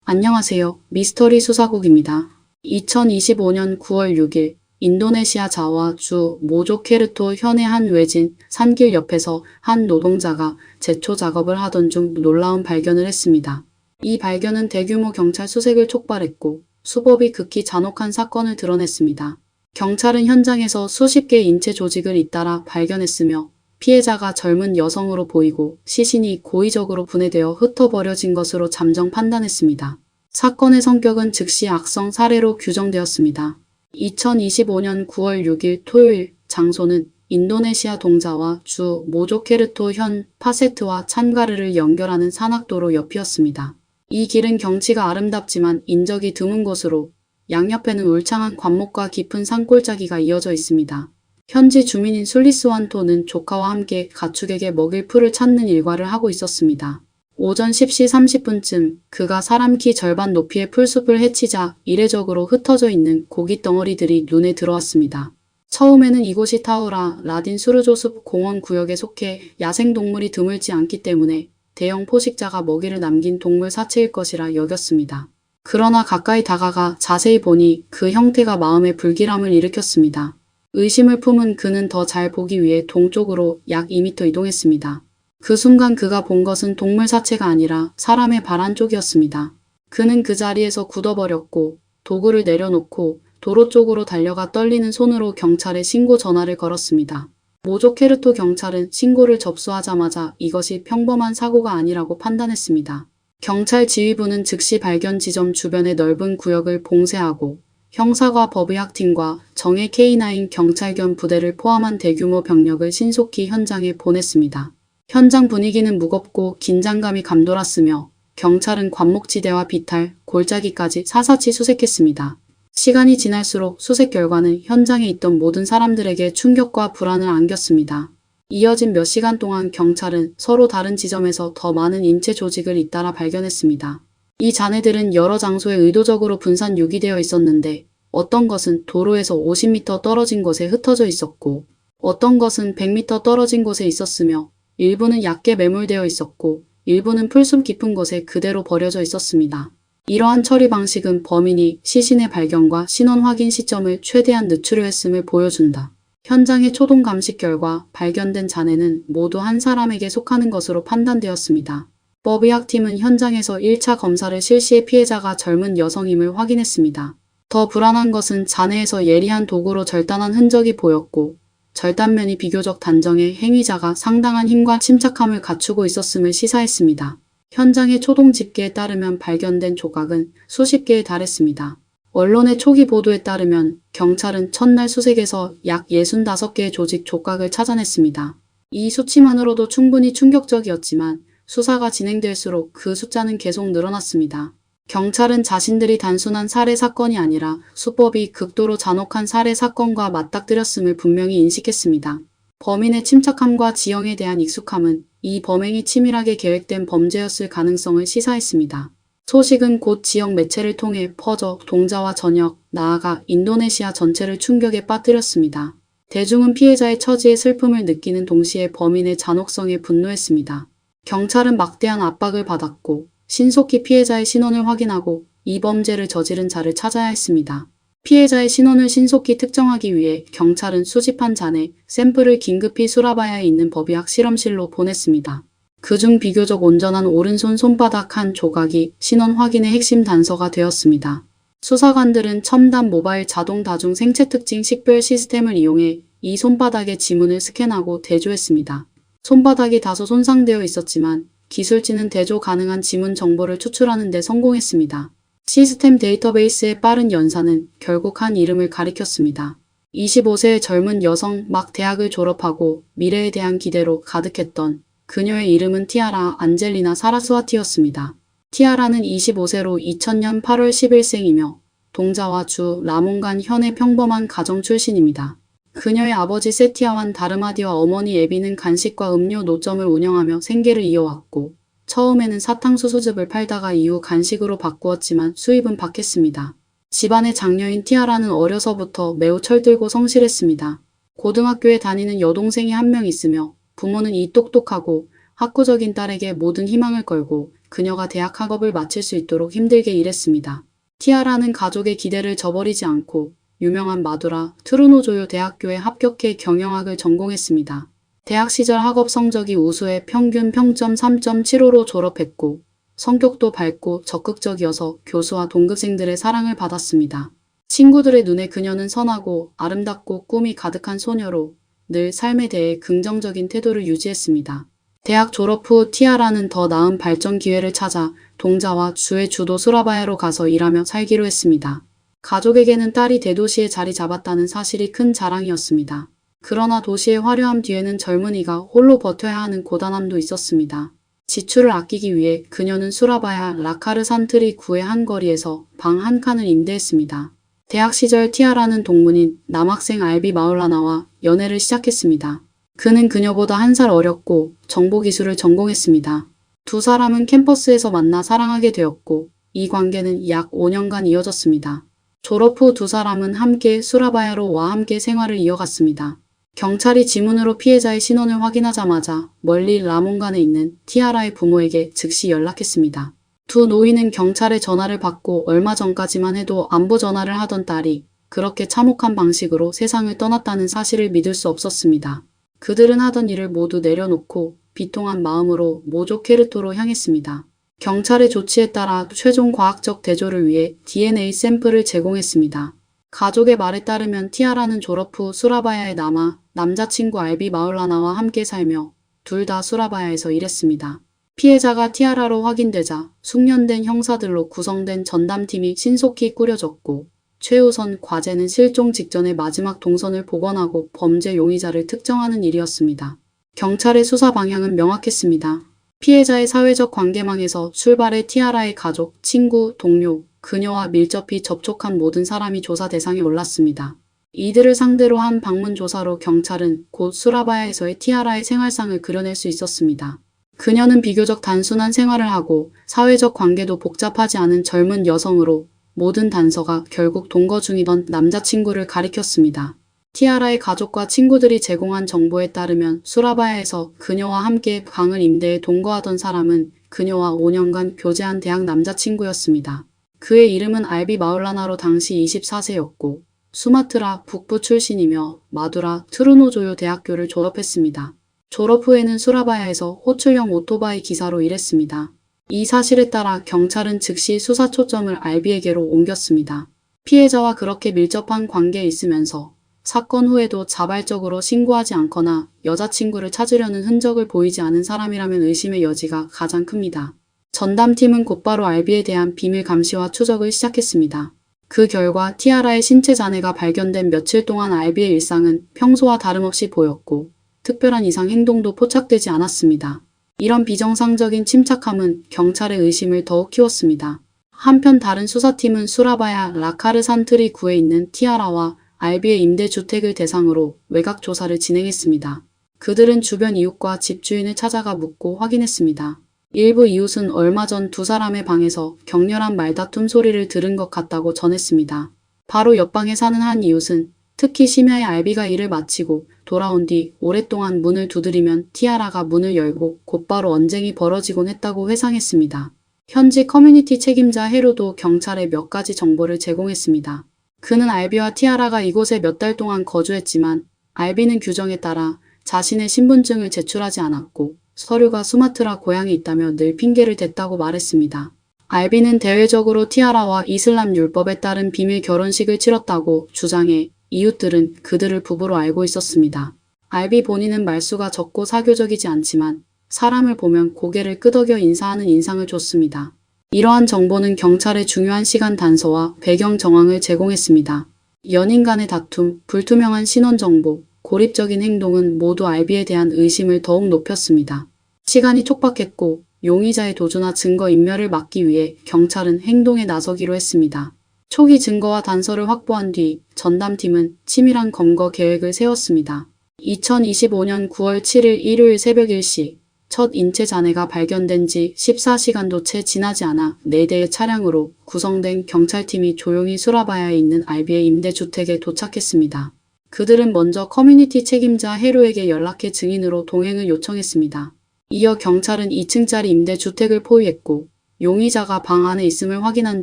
안녕하세요. 미스터리 수사국입니다. 2025년 9월 6일 인도네시아 자와 주 모조케르토 현의 한 외진 산길 옆에서 한 노동자가 제초 작업을 하던 중 놀라운 발견을 했습니다. 이 발견은 대규모 경찰 수색을 촉발했고 수법이 극히 잔혹한 사건을 드러냈습니다. 경찰은 현장에서 수십 개의 인체 조직을 잇따라 발견했으며 피해자가 젊은 여성으로 보이고 시신이 고의적으로 분해되어 흩어버려진 것으로 잠정 판단했습니다. 사건의 성격은 즉시 악성 살해로 규정되었습니다. 2025년 9월 6일 토요일, 장소는 인도네시아 동자와 주 모조케르토 현 파세트와 찬가르를 연결하는 산악도로 옆이었습니다. 이 길은 경치가 아름답지만 인적이 드문 곳으로 양옆에는 울창한 관목과 깊은 산골짜기가 이어져 있습니다. 현지 주민인 술리스완토는 조카와 함께 가축에게 먹일 풀을 찾는 일과를 하고 있었습니다. 오전 10시 30분쯤 그가 사람 키 절반 높이의 풀숲을 헤치자 이례적으로 흩어져 있는 고기 덩어리들이 눈에 들어왔습니다. 처음에는 이곳이 타우라 라딘 수르조숲 공원 구역에 속해 야생동물이 드물지 않기 때문에 대형 포식자가 먹이를 남긴 동물 사체일 것이라 여겼습니다. 그러나 가까이 다가가 자세히 보니 그 형태가 마음에 불길함을 일으켰습니다. 의심을 품은 그는 더 잘 보기 위해 동쪽으로 약 2m 이동했습니다. 그 순간 그가 본 것은 동물 사체가 아니라 사람의 발 안쪽이었습니다. 그는 그 자리에서 굳어버렸고 도구를 내려놓고 도로 쪽으로 달려가 떨리는 손으로 경찰에 신고 전화를 걸었습니다. 모조케르토 경찰은 신고를 접수하자마자 이것이 평범한 사고가 아니라고 판단했습니다. 경찰 지휘부는 즉시 발견 지점 주변의 넓은 구역을 봉쇄하고 형사과 법의학팀과 정예 K9 경찰견 부대를 포함한 대규모 병력을 신속히 현장에 보냈습니다. 현장 분위기는 무겁고 긴장감이 감돌았으며 경찰은 관목지대와 비탈, 골짜기까지 사사치 수색했습니다. 시간이 지날수록 수색 결과는 현장에 있던 모든 사람들에게 충격과 불안을 안겼습니다. 이어진 몇 시간 동안 경찰은 서로 다른 지점에서 더 많은 인체 조직을 잇따라 발견했습니다. 이 잔해들은 여러 장소에 의도적으로 분산 유기되어 있었는데 어떤 것은 도로에서 50m 떨어진 곳에 흩어져 있었고 어떤 것은 100m 떨어진 곳에 있었으며 일부는 얕게 매몰되어 있었고 일부는 풀숲 깊은 곳에 그대로 버려져 있었습니다. 이러한 처리 방식은 범인이 시신의 발견과 신원 확인 시점을 최대한 늦추려 했음을 보여준다. 현장의 초동 감식 결과 발견된 잔해는 모두 한 사람에게 속하는 것으로 판단되었습니다. 법의학팀은 현장에서 1차 검사를 실시해 피해자가 젊은 여성임을 확인했습니다. 더 불안한 것은 잔해에서 예리한 도구로 절단한 흔적이 보였고 절단면이 비교적 단정해 행위자가 상당한 힘과 침착함을 갖추고 있었음을 시사했습니다. 현장의 초동 집계에 따르면 발견된 조각은 수십 개에 달했습니다. 언론의 초기 보도에 따르면 경찰은 첫날 수색에서 약 65개의 조직 조각을 찾아냈습니다. 이 수치만으로도 충분히 충격적이었지만 수사가 진행될수록 그 숫자는 계속 늘어났습니다. 경찰은 자신들이 단순한 살해 사건이 아니라 수법이 극도로 잔혹한 살해 사건과 맞닥뜨렸음을 분명히 인식했습니다. 범인의 침착함과 지형에 대한 익숙함은 이 범행이 치밀하게 계획된 범죄였을 가능성을 시사했습니다. 소식은 곧 지역 매체를 통해 퍼져 동자와 전역, 나아가 인도네시아 전체를 충격에 빠뜨렸습니다. 대중은 피해자의 처지에 슬픔을 느끼는 동시에 범인의 잔혹성에 분노했습니다. 경찰은 막대한 압박을 받았고 신속히 피해자의 신원을 확인하고 이 범죄를 저지른 자를 찾아야 했습니다. 피해자의 신원을 신속히 특정하기 위해 경찰은 수집한 잔해 샘플을 긴급히 수라바야에 있는 법의학 실험실로 보냈습니다. 그중 비교적 온전한 오른손 손바닥 한 조각이 신원 확인의 핵심 단서가 되었습니다. 수사관들은 첨단 모바일 자동 다중 생체 특징 식별 시스템을 이용해 이 손바닥의 지문을 스캔하고 대조했습니다. 손바닥이 다소 손상되어 있었지만 기술진은 대조 가능한 지문 정보를 추출하는 데 성공했습니다. 시스템 데이터베이스의 빠른 연산은 결국 한 이름을 가리켰습니다. 25세의 젊은 여성, 막 대학을 졸업하고 미래에 대한 기대로 가득했던 그녀의 이름은 티아라 안젤리나 사라스와티였습니다. 티아라는 25세로 2000년 8월 10일생이며 동자와 주 라몬간 현의 평범한 가정 출신입니다. 그녀의 아버지 세티아완 다르마디와 어머니 에비는 간식과 음료 노점을 운영하며 생계를 이어왔고 처음에는 사탕수수즙을 팔다가 이후 간식으로 바꾸었지만 수입은 박했습니다. 집안의 장녀인 티아라는 어려서부터 매우 철들고 성실했습니다. 고등학교에 다니는 여동생이 한 명 있으며 부모는 이 똑똑하고 학구적인 딸에게 모든 희망을 걸고 그녀가 대학 학업을 마칠 수 있도록 힘들게 일했습니다. 티아라는 가족의 기대를 저버리지 않고 유명한 마두라 트루노조요 대학교에 합격해 경영학을 전공했습니다. 대학 시절 학업 성적이 우수해 평균 평점 3.75로 졸업했고 성격도 밝고 적극적이어서 교수와 동급생들의 사랑을 받았습니다. 친구들의 눈에 그녀는 선하고 아름답고 꿈이 가득한 소녀로 늘 삶에 대해 긍정적인 태도를 유지했습니다. 대학 졸업 후 티아라는 더 나은 발전 기회를 찾아 동자와 주의 주도 수라바야로 가서 일하며 살기로 했습니다. 가족에게는 딸이 대도시에 자리 잡았다는 사실이 큰 자랑이었습니다. 그러나 도시의 화려함 뒤에는 젊은이가 홀로 버텨야 하는 고단함도 있었습니다. 지출을 아끼기 위해 그녀는 수라바야 라카르산트리 구의 한 거리에서 방 한 칸을 임대했습니다. 대학 시절 티아라는 동문인 남학생 알비 마울라나와 연애를 시작했습니다. 그는 그녀보다 한 살 어렸고 정보기술을 전공했습니다. 두 사람은 캠퍼스에서 만나 사랑하게 되었고 이 관계는 약 5년간 이어졌습니다. 졸업 후 두 사람은 함께 수라바야로와 함께 생활을 이어갔습니다. 경찰이 지문으로 피해자의 신원을 확인하자마자 멀리 라몬간에 있는 티아라의 부모에게 즉시 연락했습니다. 두 노인은 경찰의 전화를 받고 얼마 전까지만 해도 안부 전화를 하던 딸이 그렇게 참혹한 방식으로 세상을 떠났다는 사실을 믿을 수 없었습니다. 그들은 하던 일을 모두 내려놓고 비통한 마음으로 모조케르토로 향했습니다. 경찰의 조치에 따라 최종 과학적 대조를 위해 DNA 샘플을 제공했습니다. 가족의 말에 따르면 티아라는 졸업 후 수라바야에 남아 남자친구 알비 마울라나와 함께 살며 둘 다 수라바야에서 일했습니다. 피해자가 티아라로 확인되자 숙련된 형사들로 구성된 전담팀이 신속히 꾸려졌고 최우선 과제는 실종 직전의 마지막 동선을 복원하고 범죄 용의자를 특정하는 일이었습니다. 경찰의 수사 방향은 명확했습니다. 피해자의 사회적 관계망에서 출발해 티아라의 가족, 친구, 동료, 그녀와 밀접히 접촉한 모든 사람이 조사 대상에 올랐습니다. 이들을 상대로 한 방문 조사로 경찰은 곧 수라바야에서의 티아라의 생활상을 그려낼 수 있었습니다. 그녀는 비교적 단순한 생활을 하고 사회적 관계도 복잡하지 않은 젊은 여성으로 모든 단서가 결국 동거 중이던 남자친구를 가리켰습니다. 티아라의 가족과 친구들이 제공한 정보에 따르면 수라바야에서 그녀와 함께 방을 임대해 동거하던 사람은 그녀와 5년간 교제한 대학 남자친구였습니다. 그의 이름은 알비 마울라나로 당시 24세였고 수마트라 북부 출신이며 마두라 트루노조요 대학교를 졸업했습니다. 졸업 후에는 수라바야에서 호출형 오토바이 기사로 일했습니다. 이 사실에 따라 경찰은 즉시 수사 초점을 알비에게로 옮겼습니다. 피해자와 그렇게 밀접한 관계에 있으면서 사건 후에도 자발적으로 신고하지 않거나 여자친구를 찾으려는 흔적을 보이지 않은 사람이라면 의심의 여지가 가장 큽니다. 전담팀은 곧바로 알비에 대한 비밀 감시와 추적을 시작했습니다. 그 결과 티아라의 신체 잔해가 발견된 며칠 동안 알비의 일상은 평소와 다름없이 보였고 특별한 이상 행동도 포착되지 않았습니다. 이런 비정상적인 침착함은 경찰의 의심을 더욱 키웠습니다. 한편 다른 수사팀은 수라바야 라카르산트리 구에 있는 티아라와 알비의 임대주택을 대상으로 외곽 조사를 진행했습니다. 그들은 주변 이웃과 집주인을 찾아가 묻고 확인했습니다. 일부 이웃은 얼마 전 두 사람의 방에서 격렬한 말다툼 소리를 들은 것 같다고 전했습니다. 바로 옆방에 사는 한 이웃은 특히 심야에 알비가 일을 마치고 돌아온 뒤 오랫동안 문을 두드리면 티아라가 문을 열고 곧바로 언쟁이 벌어지곤 했다고 회상했습니다. 현지 커뮤니티 책임자 헤루도 경찰에 몇 가지 정보를 제공했습니다. 그는 알비와 티아라가 이곳에 몇 달 동안 거주했지만 알비는 규정에 따라 자신의 신분증을 제출하지 않았고 서류가 수마트라 고향에 있다며 늘 핑계를 댔다고 말했습니다. 알비는 대외적으로 티아라와 이슬람 율법에 따른 비밀 결혼식을 치렀다고 주장해 이웃들은 그들을 부부로 알고 있었습니다. 알비 본인은 말수가 적고 사교적이지 않지만 사람을 보면 고개를 끄덕여 인사하는 인상을 줬습니다. 이러한 정보는 경찰에 중요한 시간 단서와 배경 정황을 제공했습니다. 연인 간의 다툼, 불투명한 신원 정보, 고립적인 행동은 모두 알비에 대한 의심을 더욱 높였습니다. 시간이 촉박했고 용의자의 도주나 증거 인멸을 막기 위해 경찰은 행동에 나서기로 했습니다. 초기 증거와 단서를 확보한 뒤 전담팀은 치밀한 검거 계획을 세웠습니다. 2025년 9월 7일 일요일 새벽 1시 첫 인체 잔해가 발견된 지 14시간도 채 지나지 않아 4대의 차량으로 구성된 경찰팀이 조용히 수라바야에 있는 알비의 임대주택에 도착했습니다. 그들은 먼저 커뮤니티 책임자 헤루에게 연락해 증인으로 동행을 요청했습니다. 이어 경찰은 2층짜리 임대주택을 포위했고 용의자가 방 안에 있음을 확인한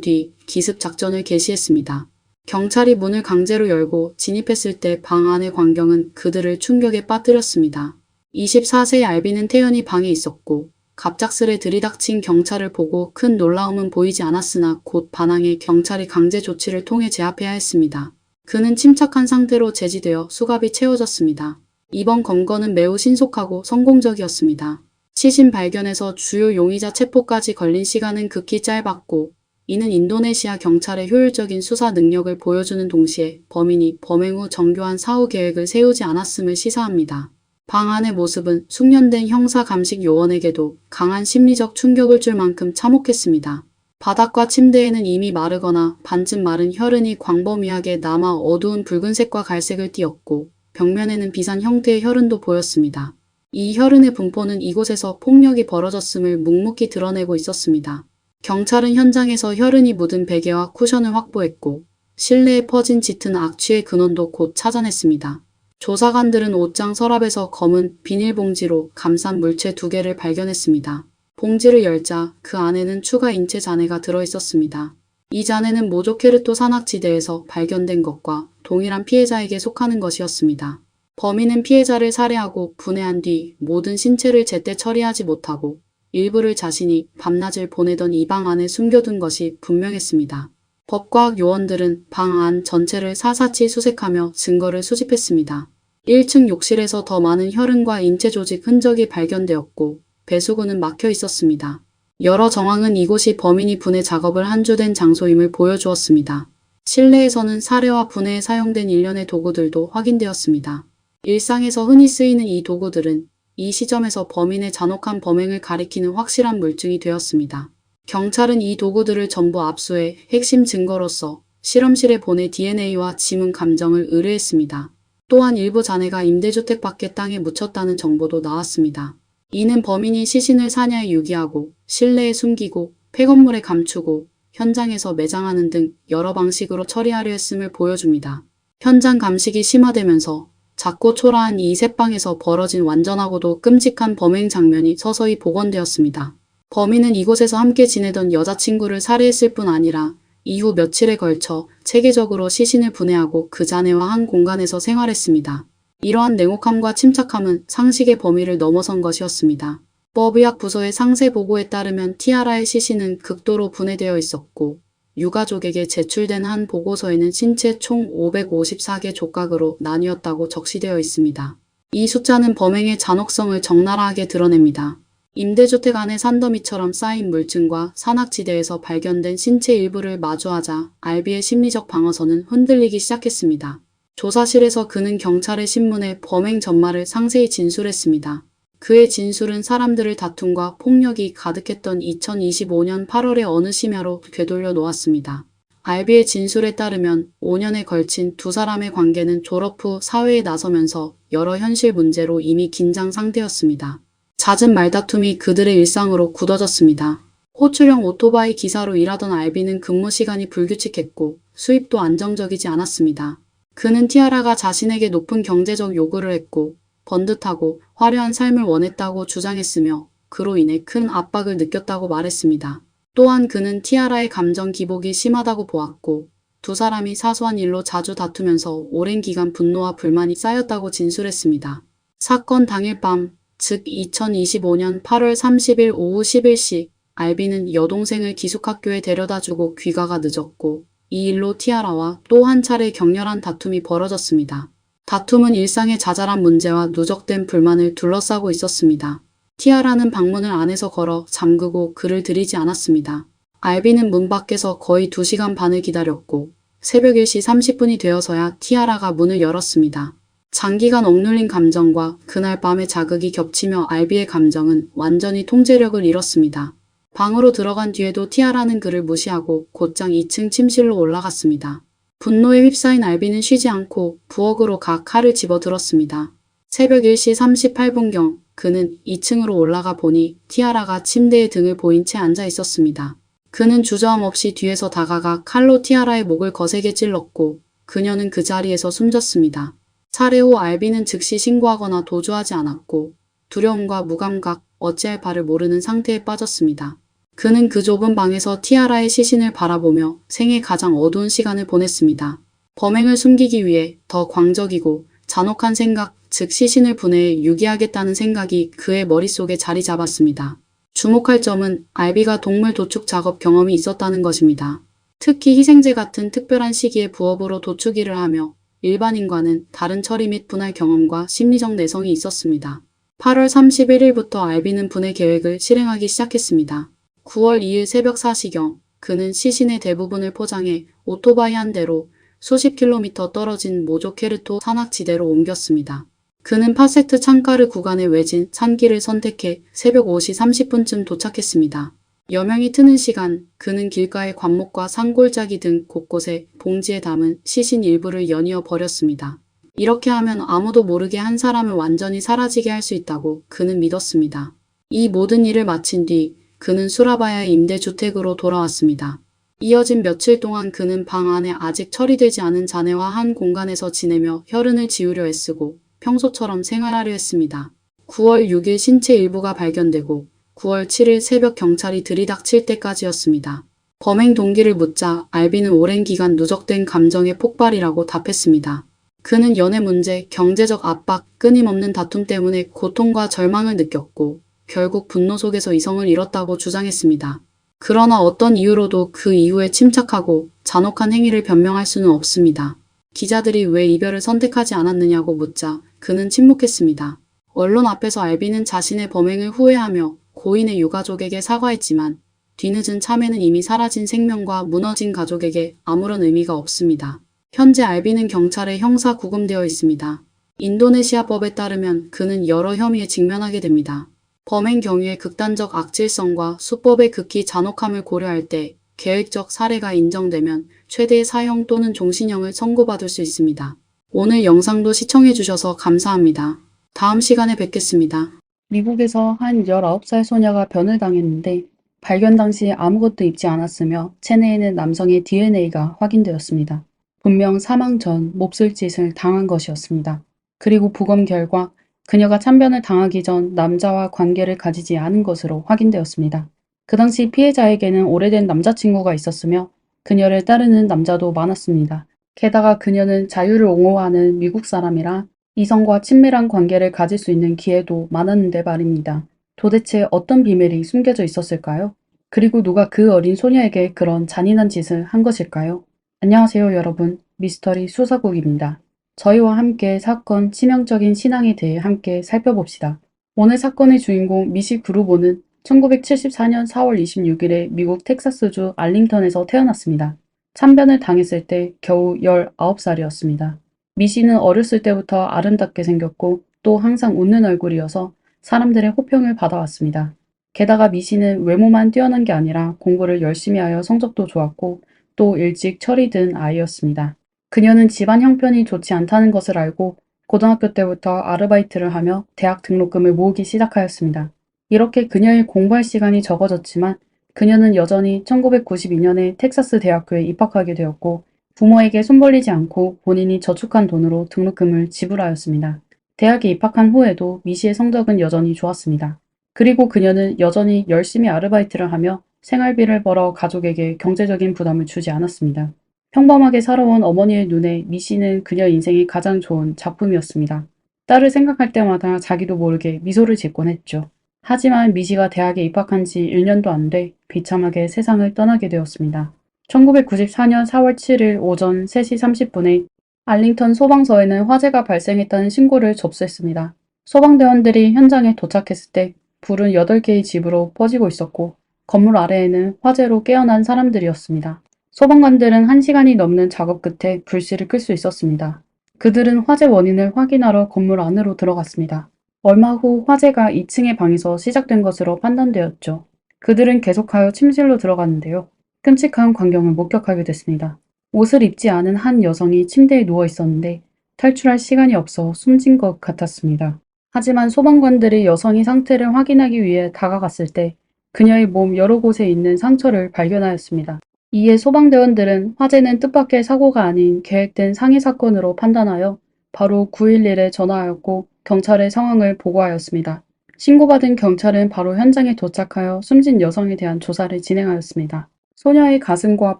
뒤 기습 작전을 개시했습니다. 경찰이 문을 강제로 열고 진입했을 때 방 안의 광경은 그들을 충격에 빠뜨렸습니다. 24세의 알비는 태연히 방에 있었고 갑작스레 들이닥친 경찰을 보고 큰 놀라움은 보이지 않았으나 곧 반항해 경찰이 강제 조치를 통해 제압해야 했습니다. 그는 침착한 상태로 제지되어 수갑이 채워졌습니다. 이번 검거는 매우 신속하고 성공적이었습니다. 시신 발견에서 주요 용의자 체포까지 걸린 시간은 극히 짧았고 이는 인도네시아 경찰의 효율적인 수사 능력을 보여주는 동시에 범인이 범행 후 정교한 사후 계획을 세우지 않았음을 시사합니다. 방 안의 모습은 숙련된 형사 감식 요원에게도 강한 심리적 충격을 줄 만큼 참혹했습니다. 바닥과 침대에는 이미 마르거나 반쯤 마른 혈흔이 광범위하게 남아 어두운 붉은색과 갈색을 띠었고 벽면에는 비산 형태의 혈흔도 보였습니다. 이 혈흔의 분포는 이곳에서 폭력이 벌어졌음을 묵묵히 드러내고 있었습니다. 경찰은 현장에서 혈흔이 묻은 베개와 쿠션을 확보했고 실내에 퍼진 짙은 악취의 근원도 곧 찾아냈습니다. 조사관들은 옷장 서랍에서 검은 비닐봉지로 감싼 물체 2개를 발견했습니다. 봉지를 열자 그 안에는 추가 인체 잔해가 들어있었습니다. 이 잔해는 모조케르토 산악지대에서 발견된 것과 동일한 피해자에게 속하는 것이었습니다. 범인은 피해자를 살해하고 분해한 뒤 모든 신체를 제때 처리하지 못하고 일부를 자신이 밤낮을 보내던 이 방 안에 숨겨둔 것이 분명했습니다. 법과학 요원들은 방 안 전체를 사사치 수색하며 증거를 수집했습니다. 1층 욕실에서 더 많은 혈흔과 인체 조직 흔적이 발견되었고 배수구는 막혀 있었습니다. 여러 정황은 이곳이 범인이 분해 작업을 한주된 장소임을 보여주었습니다. 실내에서는 살해와 분해에 사용된 일련의 도구들도 확인되었습니다. 일상에서 흔히 쓰이는 이 도구들은 이 시점에서 범인의 잔혹한 범행을 가리키는 확실한 물증이 되었습니다. 경찰은 이 도구들을 전부 압수해 핵심 증거로서 실험실에 보내 DNA와 지문 감정을 의뢰했습니다. 또한 일부 잔해가 임대주택 밖의 땅에 묻혔다는 정보도 나왔습니다. 이는 범인이 시신을 사냐에 유기하고 실내에 숨기고 폐건물에 감추고 현장에서 매장하는 등 여러 방식으로 처리하려 했음을 보여줍니다. 현장 감식이 심화되면서 작고 초라한 이 셋방에서 벌어진 완전하고도 끔찍한 범행 장면이 서서히 복원되었습니다. 범인은 이곳에서 함께 지내던 여자친구를 살해했을 뿐 아니라 이후 며칠에 걸쳐 체계적으로 시신을 분해하고 그 잔해와 한 공간에서 생활했습니다. 이러한 냉혹함과 침착함은 상식의 범위를 넘어선 것이었습니다. 법의학 부서의 상세 보고에 따르면 티아라의 시신은 극도로 분해되어 있었고 유가족에게 제출된 한 보고서에는 신체 총 554개 족각으로 나뉘었다고 적시되어 있습니다. 이 숫자는 범행의 잔혹성을 적나라하게 드러냅니다. 임대주택 안에 산더미처럼 쌓인 물증과 산악지대에서 발견된 신체 일부를 마주하자 알비의 심리적 방어선은 흔들리기 시작했습니다. 조사실에서 그는 경찰의 신문에 범행 전말을 상세히 진술했습니다. 그의 진술은 사람들을 다툼과 폭력이 가득했던 2025년 8월의 어느 심야로 되돌려 놓았습니다. 알비의 진술에 따르면 5년에 걸친 두 사람의 관계는 졸업 후 사회에 나서면서 여러 현실 문제로 이미 긴장 상태였습니다. 잦은 말다툼이 그들의 일상으로 굳어졌습니다. 호출형 오토바이 기사로 일하던 알비는 근무 시간이 불규칙했고 수입도 안정적이지 않았습니다. 그는 티아라가 자신에게 높은 경제적 요구를 했고 번듯하고 화려한 삶을 원했다고 주장했으며 그로 인해 큰 압박을 느꼈다고 말했습니다. 또한 그는 티아라의 감정 기복이 심하다고 보았고 두 사람이 사소한 일로 자주 다투면서 오랜 기간 분노와 불만이 쌓였다고 진술했습니다. 사건 당일 밤, 즉 2025년 8월 30일 오후 11시 알비는 여동생을 기숙학교에 데려다주고 귀가가 늦었고 이 일로 티아라와 또 한 차례 격렬한 다툼이 벌어졌습니다. 다툼은 일상의 자잘한 문제와 누적된 불만을 둘러싸고 있었습니다. 티아라는 방문을 안에서 걸어 잠그고 그를 들이지 않았습니다. 알비는 문 밖에서 거의 2시간 반을 기다렸고 새벽 1시 30분이 되어서야 티아라가 문을 열었습니다. 장기간 억눌린 감정과 그날 밤의 자극이 겹치며 알비의 감정은 완전히 통제력을 잃었습니다. 방으로 들어간 뒤에도 티아라는 그를 무시하고 곧장 2층 침실로 올라갔습니다. 분노에 휩싸인 알비는 쉬지 않고 부엌으로 가 칼을 집어들었습니다. 새벽 1시 38분경 그는 2층으로 올라가 보니 티아라가 침대에 등을 보인 채 앉아 있었습니다. 그는 주저함 없이 뒤에서 다가가 칼로 티아라의 목을 거세게 찔렀고 그녀는 그 자리에서 숨졌습니다. 살해 후 알비는 즉시 신고하거나 도주하지 않았고 두려움과 무감각, 어찌할 바를 모르는 상태에 빠졌습니다. 그는 그 좁은 방에서 티아라의 시신을 바라보며 생애 가장 어두운 시간을 보냈습니다. 범행을 숨기기 위해 더 광적이고 잔혹한 생각, 즉 시신을 분해해 유기하겠다는 생각이 그의 머릿속에 자리 잡았습니다. 주목할 점은 알비가 동물 도축 작업 경험이 있었다는 것입니다. 특히 희생제 같은 특별한 시기에 부업으로 도축일을 하며 일반인과는 다른 처리 및 분할 경험과 심리적 내성이 있었습니다. 8월 31일부터 알비는 분해 계획을 실행하기 시작했습니다. 9월 2일 새벽 4시경 그는 시신의 대부분을 포장해 오토바이 한 대로 수십 킬로미터 떨어진 모조케르토 산악지대로 옮겼습니다. 그는 파세트 창가르 구간의 외진 산길을 선택해 새벽 5시 30분쯤 도착했습니다. 여명이 트는 시간, 그는 길가의 관목과 산골짜기 등 곳곳에 봉지에 담은 시신 일부를 연이어 버렸습니다. 이렇게 하면 아무도 모르게 한 사람을 완전히 사라지게 할 수 있다고 그는 믿었습니다. 이 모든 일을 마친 뒤 그는 수라바야의 임대주택으로 돌아왔습니다. 이어진 며칠 동안 그는 방 안에 아직 처리되지 않은 잔해와 한 공간에서 지내며 혈흔을 지우려 애쓰고 평소처럼 생활하려 했습니다. 9월 6일 신체 일부가 발견되고 9월 7일 새벽 경찰이 들이닥칠 때까지였습니다. 범행 동기를 묻자 알비는 오랜 기간 누적된 감정의 폭발이라고 답했습니다. 그는 연애 문제, 경제적 압박, 끊임없는 다툼 때문에 고통과 절망을 느꼈고 결국 분노 속에서 이성을 잃었다고 주장했습니다. 그러나 어떤 이유로도 그 이후에 침착하고 잔혹한 행위를 변명할 수는 없습니다. 기자들이 왜 이별을 선택하지 않았느냐고 묻자 그는 침묵했습니다. 언론 앞에서 알비는 자신의 범행을 후회하며 고인의 유가족에게 사과했지만 뒤늦은 참회는 이미 사라진 생명과 무너진 가족에게 아무런 의미가 없습니다. 현재 알비는 경찰에 형사 구금되어 있습니다. 인도네시아법에 따르면 그는 여러 혐의에 직면하게 됩니다. 범행 경위의 극단적 악질성과 수법의 극히 잔혹함을 고려할 때 계획적 살해가 인정되면 최대의 사형 또는 종신형을 선고받을 수 있습니다. 오늘 영상도 시청해주셔서 감사합니다. 다음 시간에 뵙겠습니다. 미국에서 한 19살 소녀가 변을 당했는데 발견 당시 아무것도 입지 않았으며 체내에는 남성의 DNA가 확인되었습니다. 분명 사망 전 몹쓸 짓을 당한 것이었습니다. 그리고 부검 결과 그녀가 참변을 당하기 전 남자와 관계를 가지지 않은 것으로 확인되었습니다. 그 당시 피해자에게는 오래된 남자친구가 있었으며 그녀를 따르는 남자도 많았습니다. 게다가 그녀는 자유를 옹호하는 미국 사람이라 이성과 친밀한 관계를 가질 수 있는 기회도 많았는데 말입니다. 도대체 어떤 비밀이 숨겨져 있었을까요? 그리고 누가 그 어린 소녀에게 그런 잔인한 짓을 한 것일까요? 안녕하세요 여러분, 미스터리 수사국입니다. 저희와 함께 사건 치명적인 신앙에 대해 함께 살펴봅시다. 오늘 사건의 주인공 미시 그루보는 1974년 4월 26일에 미국 텍사스주 알링턴에서 태어났습니다. 참변을 당했을 때 겨우 19살이었습니다. 미시는 어렸을 때부터 아름답게 생겼고 또 항상 웃는 얼굴이어서 사람들의 호평을 받아왔습니다. 게다가 미시는 외모만 뛰어난 게 아니라 공부를 열심히 하여 성적도 좋았고 또 일찍 철이 든 아이였습니다. 그녀는 집안 형편이 좋지 않다는 것을 알고 고등학교 때부터 아르바이트를 하며 대학 등록금을 모으기 시작하였습니다. 이렇게 그녀의 공부할 시간이 적어졌지만 그녀는 여전히 1992년에 텍사스 대학교에 입학하게 되었고 부모에게 손 벌리지 않고 본인이 저축한 돈으로 등록금을 지불하였습니다. 대학에 입학한 후에도 미시의 성적은 여전히 좋았습니다. 그리고 그녀는 여전히 열심히 아르바이트를 하며 생활비를 벌어 가족에게 경제적인 부담을 주지 않았습니다. 평범하게 살아온 어머니의 눈에 미시는 그녀 인생이 가장 좋은 작품이었습니다. 딸을 생각할 때마다 자기도 모르게 미소를 짓곤 했죠. 하지만 미시가 대학에 입학한 지 1년도 안 돼 비참하게 세상을 떠나게 되었습니다. 1994년 4월 7일 오전 3시 30분에 알링턴 소방서에는 화재가 발생했다는 신고를 접수했습니다. 소방대원들이 현장에 도착했을 때 불은 8개의 집으로 퍼지고 있었고 건물 아래에는 화재로 깨어난 사람들이었습니다. 소방관들은 1시간이 넘는 작업 끝에 불씨를 끌 수 있었습니다. 그들은 화재 원인을 확인하러 건물 안으로 들어갔습니다. 얼마 후 화재가 2층의 방에서 시작된 것으로 판단되었죠. 그들은 계속하여 침실로 들어갔는데요. 끔찍한 광경을 목격하게 됐습니다. 옷을 입지 않은 한 여성이 침대에 누워 있었는데 탈출할 시간이 없어 숨진 것 같았습니다. 하지만 소방관들이 여성의 상태를 확인하기 위해 다가갔을 때 그녀의 몸 여러 곳에 있는 상처를 발견하였습니다. 이에 소방대원들은 화재는 뜻밖의 사고가 아닌 계획된 상해 사건으로 판단하여 바로 911에 전화하였고 경찰에 상황을 보고하였습니다. 신고받은 경찰은 바로 현장에 도착하여 숨진 여성에 대한 조사를 진행하였습니다. 소녀의 가슴과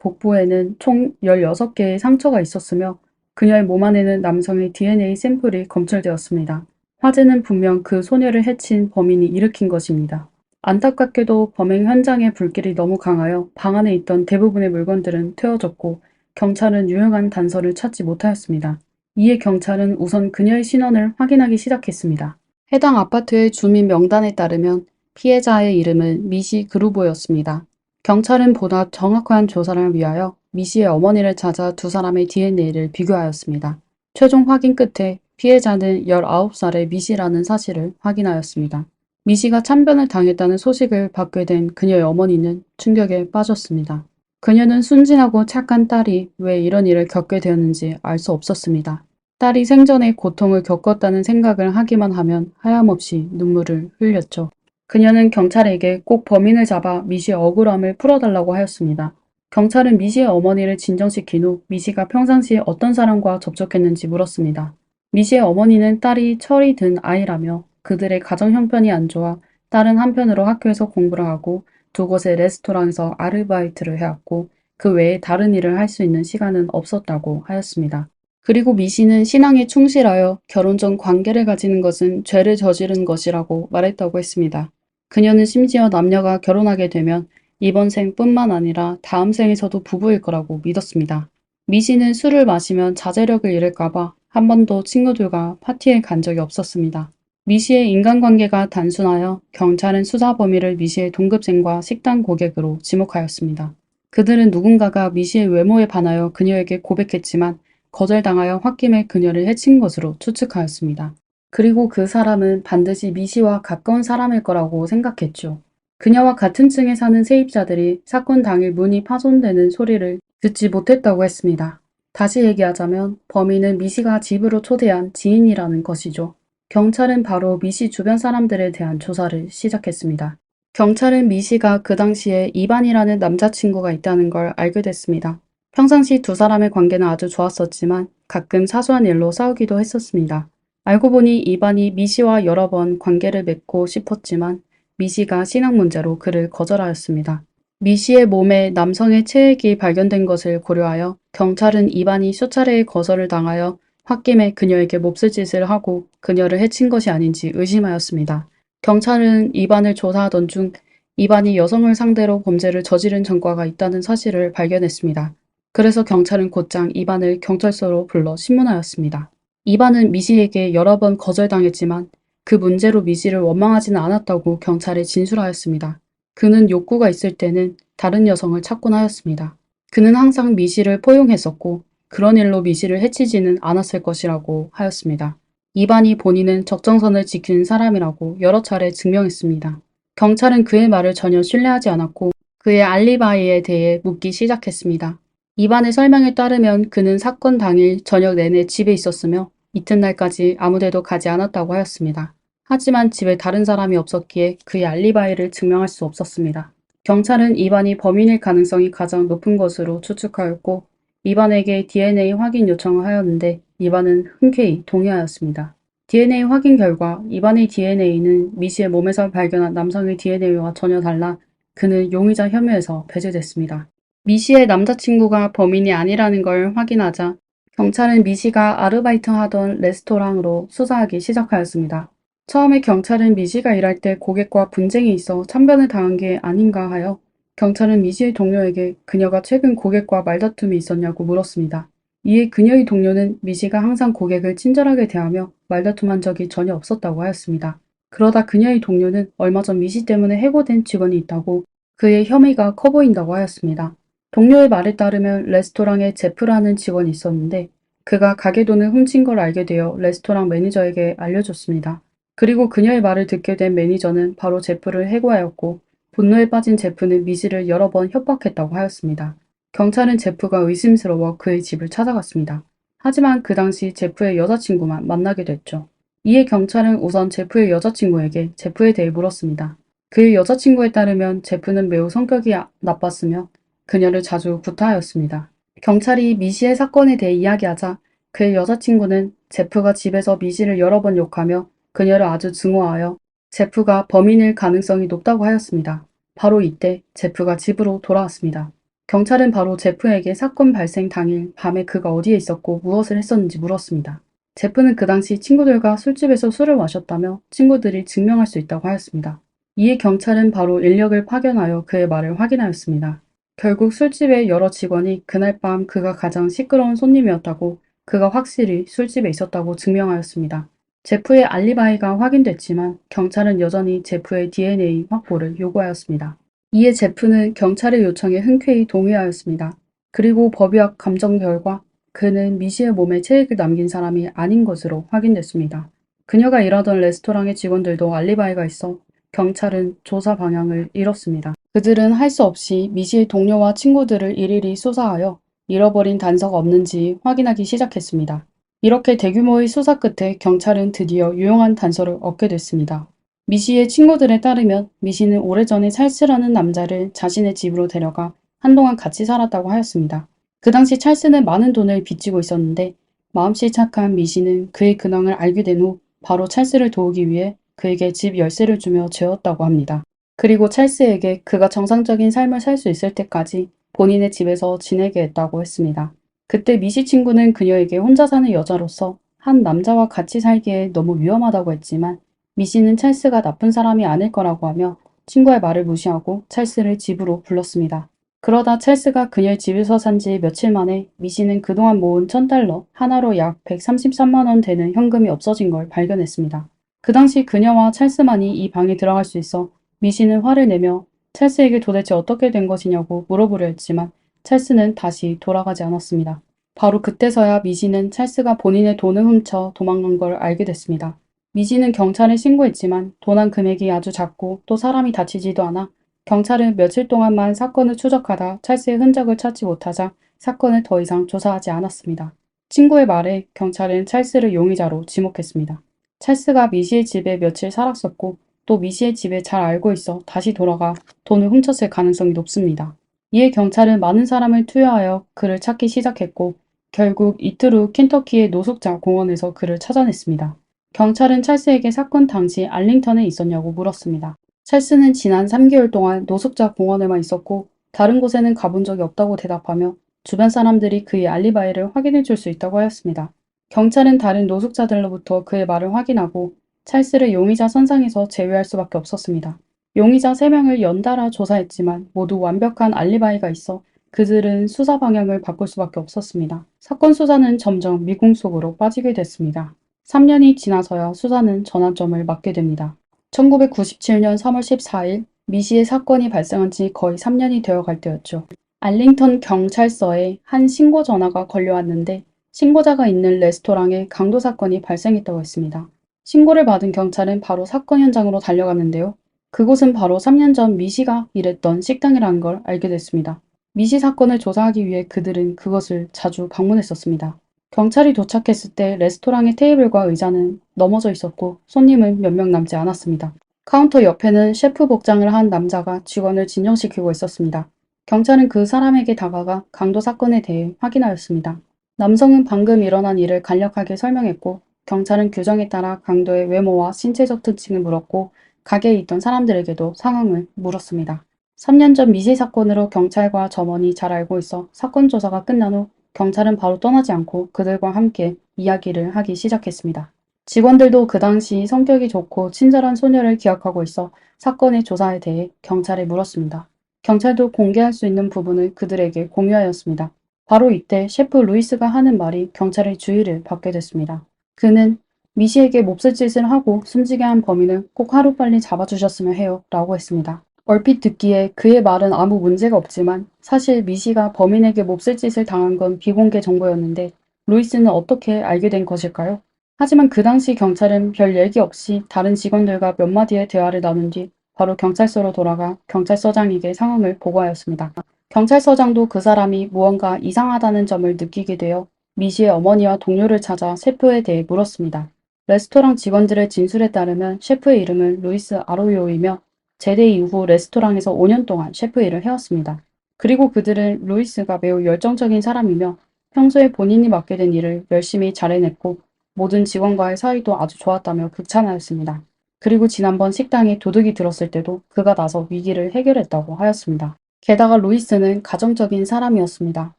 복부에는 총 16개의 상처가 있었으며 그녀의 몸 안에는 남성의 DNA 샘플이 검출되었습니다. 화재는 분명 그 소녀를 해친 범인이 일으킨 것입니다. 안타깝게도 범행 현장의 불길이 너무 강하여 방 안에 있던 대부분의 물건들은 태워졌고 경찰은 유용한 단서를 찾지 못하였습니다. 이에 경찰은 우선 그녀의 신원을 확인하기 시작했습니다. 해당 아파트의 주민 명단에 따르면 피해자의 이름은 미시 그루보였습니다. 경찰은 보다 정확한 조사를 위하여 미시의 어머니를 찾아 두 사람의 DNA를 비교하였습니다. 최종 확인 끝에 피해자는 19살의 미시라는 사실을 확인하였습니다. 미시가 참변을 당했다는 소식을 받게 된 그녀의 어머니는 충격에 빠졌습니다. 그녀는 순진하고 착한 딸이 왜 이런 일을 겪게 되었는지 알 수 없었습니다. 딸이 생전에 고통을 겪었다는 생각을 하기만 하면 하염없이 눈물을 흘렸죠. 그녀는 경찰에게 꼭 범인을 잡아 미시의 억울함을 풀어달라고 하였습니다. 경찰은 미시의 어머니를 진정시킨 후 미시가 평상시에 어떤 사람과 접촉했는지 물었습니다. 미시의 어머니는 딸이 철이 든 아이라며 그들의 가정 형편이 안 좋아 딸은 한편으로 학교에서 공부를 하고 두 곳의 레스토랑에서 아르바이트를 해왔고 그 외에 다른 일을 할 수 있는 시간은 없었다고 하였습니다. 그리고 미시는 신앙에 충실하여 결혼 전 관계를 가지는 것은 죄를 저지른 것이라고 말했다고 했습니다. 그녀는 심지어 남녀가 결혼하게 되면 이번 생뿐만 아니라 다음 생에서도 부부일 거라고 믿었습니다. 미시는 술을 마시면 자제력을 잃을까봐 한 번도 친구들과 파티에 간 적이 없었습니다. 미시의 인간관계가 단순하여 경찰은 수사 범위를 미시의 동급생과 식당 고객으로 지목하였습니다. 그들은 누군가가 미시의 외모에 반하여 그녀에게 고백했지만 거절당하여 홧김에 그녀를 해친 것으로 추측하였습니다. 그리고 그 사람은 반드시 미시와 가까운 사람일 거라고 생각했죠. 그녀와 같은 층에 사는 세입자들이 사건 당일 문이 파손되는 소리를 듣지 못했다고 했습니다. 다시 얘기하자면 범인은 미시가 집으로 초대한 지인이라는 것이죠. 경찰은 바로 미시 주변 사람들에 대한 조사를 시작했습니다. 경찰은 미시가 그 당시에 이반이라는 남자친구가 있다는 걸 알게 됐습니다. 평상시 두 사람의 관계는 아주 좋았었지만 가끔 사소한 일로 싸우기도 했었습니다. 알고 보니 이반이 미시와 여러 번 관계를 맺고 싶었지만 미시가 신앙 문제로 그를 거절하였습니다. 미시의 몸에 남성의 체액이 발견된 것을 고려하여 경찰은 이반이 수차례의 거절을 당하여 홧김에 그녀에게 몹쓸 짓을 하고 그녀를 해친 것이 아닌지 의심하였습니다. 경찰은 이반을 조사하던 중 이반이 여성을 상대로 범죄를 저지른 전과가 있다는 사실을 발견했습니다. 그래서 경찰은 곧장 이반을 경찰서로 불러 신문하였습니다. 이반은 미시에게 여러 번 거절당했지만 그 문제로 미시를 원망하지는 않았다고 경찰에 진술하였습니다. 그는 욕구가 있을 때는 다른 여성을 찾곤 하였습니다. 그는 항상 미시를 포용했었고 그런 일로 미시를 해치지는 않았을 것이라고 하였습니다. 이반이 본인은 적정선을 지키는 사람이라고 여러 차례 증명했습니다. 경찰은 그의 말을 전혀 신뢰하지 않았고 그의 알리바이에 대해 묻기 시작했습니다. 이반의 설명에 따르면 그는 사건 당일 저녁 내내 집에 있었으며 이튿날까지 아무데도 가지 않았다고 하였습니다. 하지만 집에 다른 사람이 없었기에 그의 알리바이를 증명할 수 없었습니다. 경찰은 이반이 범인일 가능성이 가장 높은 것으로 추측하였고 이반에게 DNA 확인 요청을 하였는데 이반은 흔쾌히 동의하였습니다. DNA 확인 결과 이반의 DNA는 미시의 몸에서 발견한 남성의 DNA와 전혀 달라 그는 용의자 혐의에서 배제됐습니다. 미시의 남자친구가 범인이 아니라는 걸 확인하자 경찰은 미시가 아르바이트 하던 레스토랑으로 수사하기 시작하였습니다. 처음에 경찰은 미시가 일할 때 고객과 분쟁이 있어 참변을 당한 게 아닌가 하여 경찰은 미시의 동료에게 그녀가 최근 고객과 말다툼이 있었냐고 물었습니다. 이에 그녀의 동료는 미시가 항상 고객을 친절하게 대하며 말다툼한 적이 전혀 없었다고 하였습니다. 그러다 그녀의 동료는 얼마 전 미시 때문에 해고된 직원이 있다고 그의 혐의가 커 보인다고 하였습니다. 동료의 말에 따르면 레스토랑에 제프라는 직원이 있었는데 그가 가게 돈을 훔친 걸 알게 되어 레스토랑 매니저에게 알려줬습니다. 그리고 그녀의 말을 듣게 된 매니저는 바로 제프를 해고하였고 분노에 빠진 제프는 미시를 여러 번 협박했다고 하였습니다. 경찰은 제프가 의심스러워 그의 집을 찾아갔습니다. 하지만 그 당시 제프의 여자친구만 만나게 됐죠. 이에 경찰은 우선 제프의 여자친구에게 제프에 대해 물었습니다. 그의 여자친구에 따르면 제프는 매우 성격이 나빴으며 그녀를 자주 구타하였습니다. 경찰이 미시의 사건에 대해 이야기하자 그의 여자친구는 제프가 집에서 미시를 여러 번 욕하며 그녀를 아주 증오하여 제프가 범인일 가능성이 높다고 하였습니다. 바로 이때 제프가 집으로 돌아왔습니다. 경찰은 바로 제프에게 사건 발생 당일 밤에 그가 어디에 있었고 무엇을 했었는지 물었습니다. 제프는 그 당시 친구들과 술집에서 술을 마셨다며 친구들이 증명할 수 있다고 하였습니다. 이에 경찰은 바로 인력을 파견하여 그의 말을 확인하였습니다. 결국 술집의 여러 직원이 그날 밤 그가 가장 시끄러운 손님이었다고, 그가 확실히 술집에 있었다고 증명하였습니다. 제프의 알리바이가 확인됐지만 경찰은 여전히 제프의 DNA 확보를 요구하였습니다. 이에 제프는 경찰의 요청에 흔쾌히 동의하였습니다. 그리고 법의학 감정 결과 그는 미시의 몸에 체액을 남긴 사람이 아닌 것으로 확인됐습니다. 그녀가 일하던 레스토랑의 직원들도 알리바이가 있어 경찰은 조사 방향을 잃었습니다. 그들은 할 수 없이 미시의 동료와 친구들을 일일이 수사하여 잃어버린 단서가 없는지 확인하기 시작했습니다. 이렇게 대규모의 수사 끝에 경찰은 드디어 유용한 단서를 얻게 됐습니다. 미시의 친구들에 따르면 미시는 오래전에 찰스라는 남자를 자신의 집으로 데려가 한동안 같이 살았다고 하였습니다. 그 당시 찰스는 많은 돈을 빚지고 있었는데 마음씨 착한 미시는 그의 근황을 알게 된 후 바로 찰스를 도우기 위해 그에게 집 열쇠를 주며 재웠다고 합니다. 그리고 찰스에게 그가 정상적인 삶을 살 수 있을 때까지 본인의 집에서 지내게 했다고 했습니다. 그때 미시 친구는 그녀에게 혼자 사는 여자로서 한 남자와 같이 살기에 너무 위험하다고 했지만 미시는 찰스가 나쁜 사람이 아닐 거라고 하며 친구의 말을 무시하고 찰스를 집으로 불렀습니다. 그러다 찰스가 그녀의 집에서 산 지 며칠 만에 미시는 그동안 모은 $1000, 하나로 약 133만 원 되는 현금이 없어진 걸 발견했습니다. 그 당시 그녀와 찰스만이 이 방에 들어갈 수 있어 미시는 화를 내며 찰스에게 도대체 어떻게 된 것이냐고 물어보려 했지만 찰스는 다시 돌아가지 않았습니다. 바로 그때서야 미시는 찰스가 본인의 돈을 훔쳐 도망간 걸 알게 됐습니다. 미시는 경찰에 신고했지만 도난 금액이 아주 작고 또 사람이 다치지도 않아 경찰은 며칠 동안만 사건을 추적하다 찰스의 흔적을 찾지 못하자 사건을 더 이상 조사하지 않았습니다. 친구의 말에 경찰은 찰스를 용의자로 지목했습니다. 찰스가 미시의 집에 며칠 살았었고 또 미시의 집에 잘 알고 있어 다시 돌아가 돈을 훔쳤을 가능성이 높습니다. 이에 경찰은 많은 사람을 투여하여 그를 찾기 시작했고 결국 이틀 후 켄터키의 노숙자 공원에서 그를 찾아냈습니다. 경찰은 찰스에게 사건 당시 알링턴에 있었냐고 물었습니다. 찰스는 지난 3개월 동안 노숙자 공원에만 있었고 다른 곳에는 가본 적이 없다고 대답하며 주변 사람들이 그의 알리바이를 확인해 줄 수 있다고 하였습니다. 경찰은 다른 노숙자들로부터 그의 말을 확인하고 찰스를 용의자 선상에서 제외할 수밖에 없었습니다. 용의자 3명을 연달아 조사했지만 모두 완벽한 알리바이가 있어 그들은 수사 방향을 바꿀 수밖에 없었습니다. 사건 수사는 점점 미궁 속으로 빠지게 됐습니다. 3년이 지나서야 수사는 전환점을 맞게 됩니다. 1997년 3월 14일 미시의 사건이 발생한 지 거의 3년이 되어갈 때였죠. 알링턴 경찰서에 한 신고 전화가 걸려왔는데 신고자가 있는 레스토랑에 강도 사건이 발생했다고 했습니다. 신고를 받은 경찰은 바로 사건 현장으로 달려갔는데요. 그곳은 바로 3년 전 미시가 일했던 식당이라는 걸 알게 됐습니다. 미시 사건을 조사하기 위해 그들은 그것을 자주 방문했었습니다. 경찰이 도착했을 때 레스토랑의 테이블과 의자는 넘어져 있었고 손님은 몇 명 남지 않았습니다. 카운터 옆에는 셰프 복장을 한 남자가 직원을 진정시키고 있었습니다. 경찰은 그 사람에게 다가가 강도 사건에 대해 확인하였습니다. 남성은 방금 일어난 일을 간략하게 설명했고 경찰은 규정에 따라 강도의 외모와 신체적 특징을 물었고 가게에 있던 사람들에게도 상황을 물었습니다. 3년 전 미시 사건으로 경찰과 점원이 잘 알고 있어 사건 조사가 끝난 후 경찰은 바로 떠나지 않고 그들과 함께 이야기를 하기 시작했습니다. 직원들도 그 당시 성격이 좋고 친절한 소녀를 기억하고 있어 사건의 조사에 대해 경찰에 물었습니다. 경찰도 공개할 수 있는 부분을 그들에게 공유하였습니다. 바로 이때 셰프 루이스가 하는 말이 경찰의 주의를 받게 됐습니다. 그는 미시에게 몹쓸 짓을 하고 숨지게 한 범인을 꼭 하루빨리 잡아주셨으면 해요 라고 했습니다. 얼핏 듣기에 그의 말은 아무 문제가 없지만 사실 미시가 범인에게 몹쓸 짓을 당한 건 비공개 정보였는데 루이스는 어떻게 알게 된 것일까요? 하지만 그 당시 경찰은 별 얘기 없이 다른 직원들과 몇 마디의 대화를 나눈 뒤 바로 경찰서로 돌아가 경찰서장에게 상황을 보고하였습니다. 경찰서장도 그 사람이 무언가 이상하다는 점을 느끼게 되어 미시의 어머니와 동료를 찾아 셰프에 대해 물었습니다. 레스토랑 직원들의 진술에 따르면 셰프의 이름은 루이스 아로요이며 제대 이후 레스토랑에서 5년 동안 셰프 일을 해왔습니다. 그리고 그들은 루이스가 매우 열정적인 사람이며 평소에 본인이 맡게 된 일을 열심히 잘 해냈고 모든 직원과의 사이도 아주 좋았다며 극찬하였습니다. 그리고 지난번 식당에 도둑이 들었을 때도 그가 나서 위기를 해결했다고 하였습니다. 게다가 루이스는 가정적인 사람이었습니다.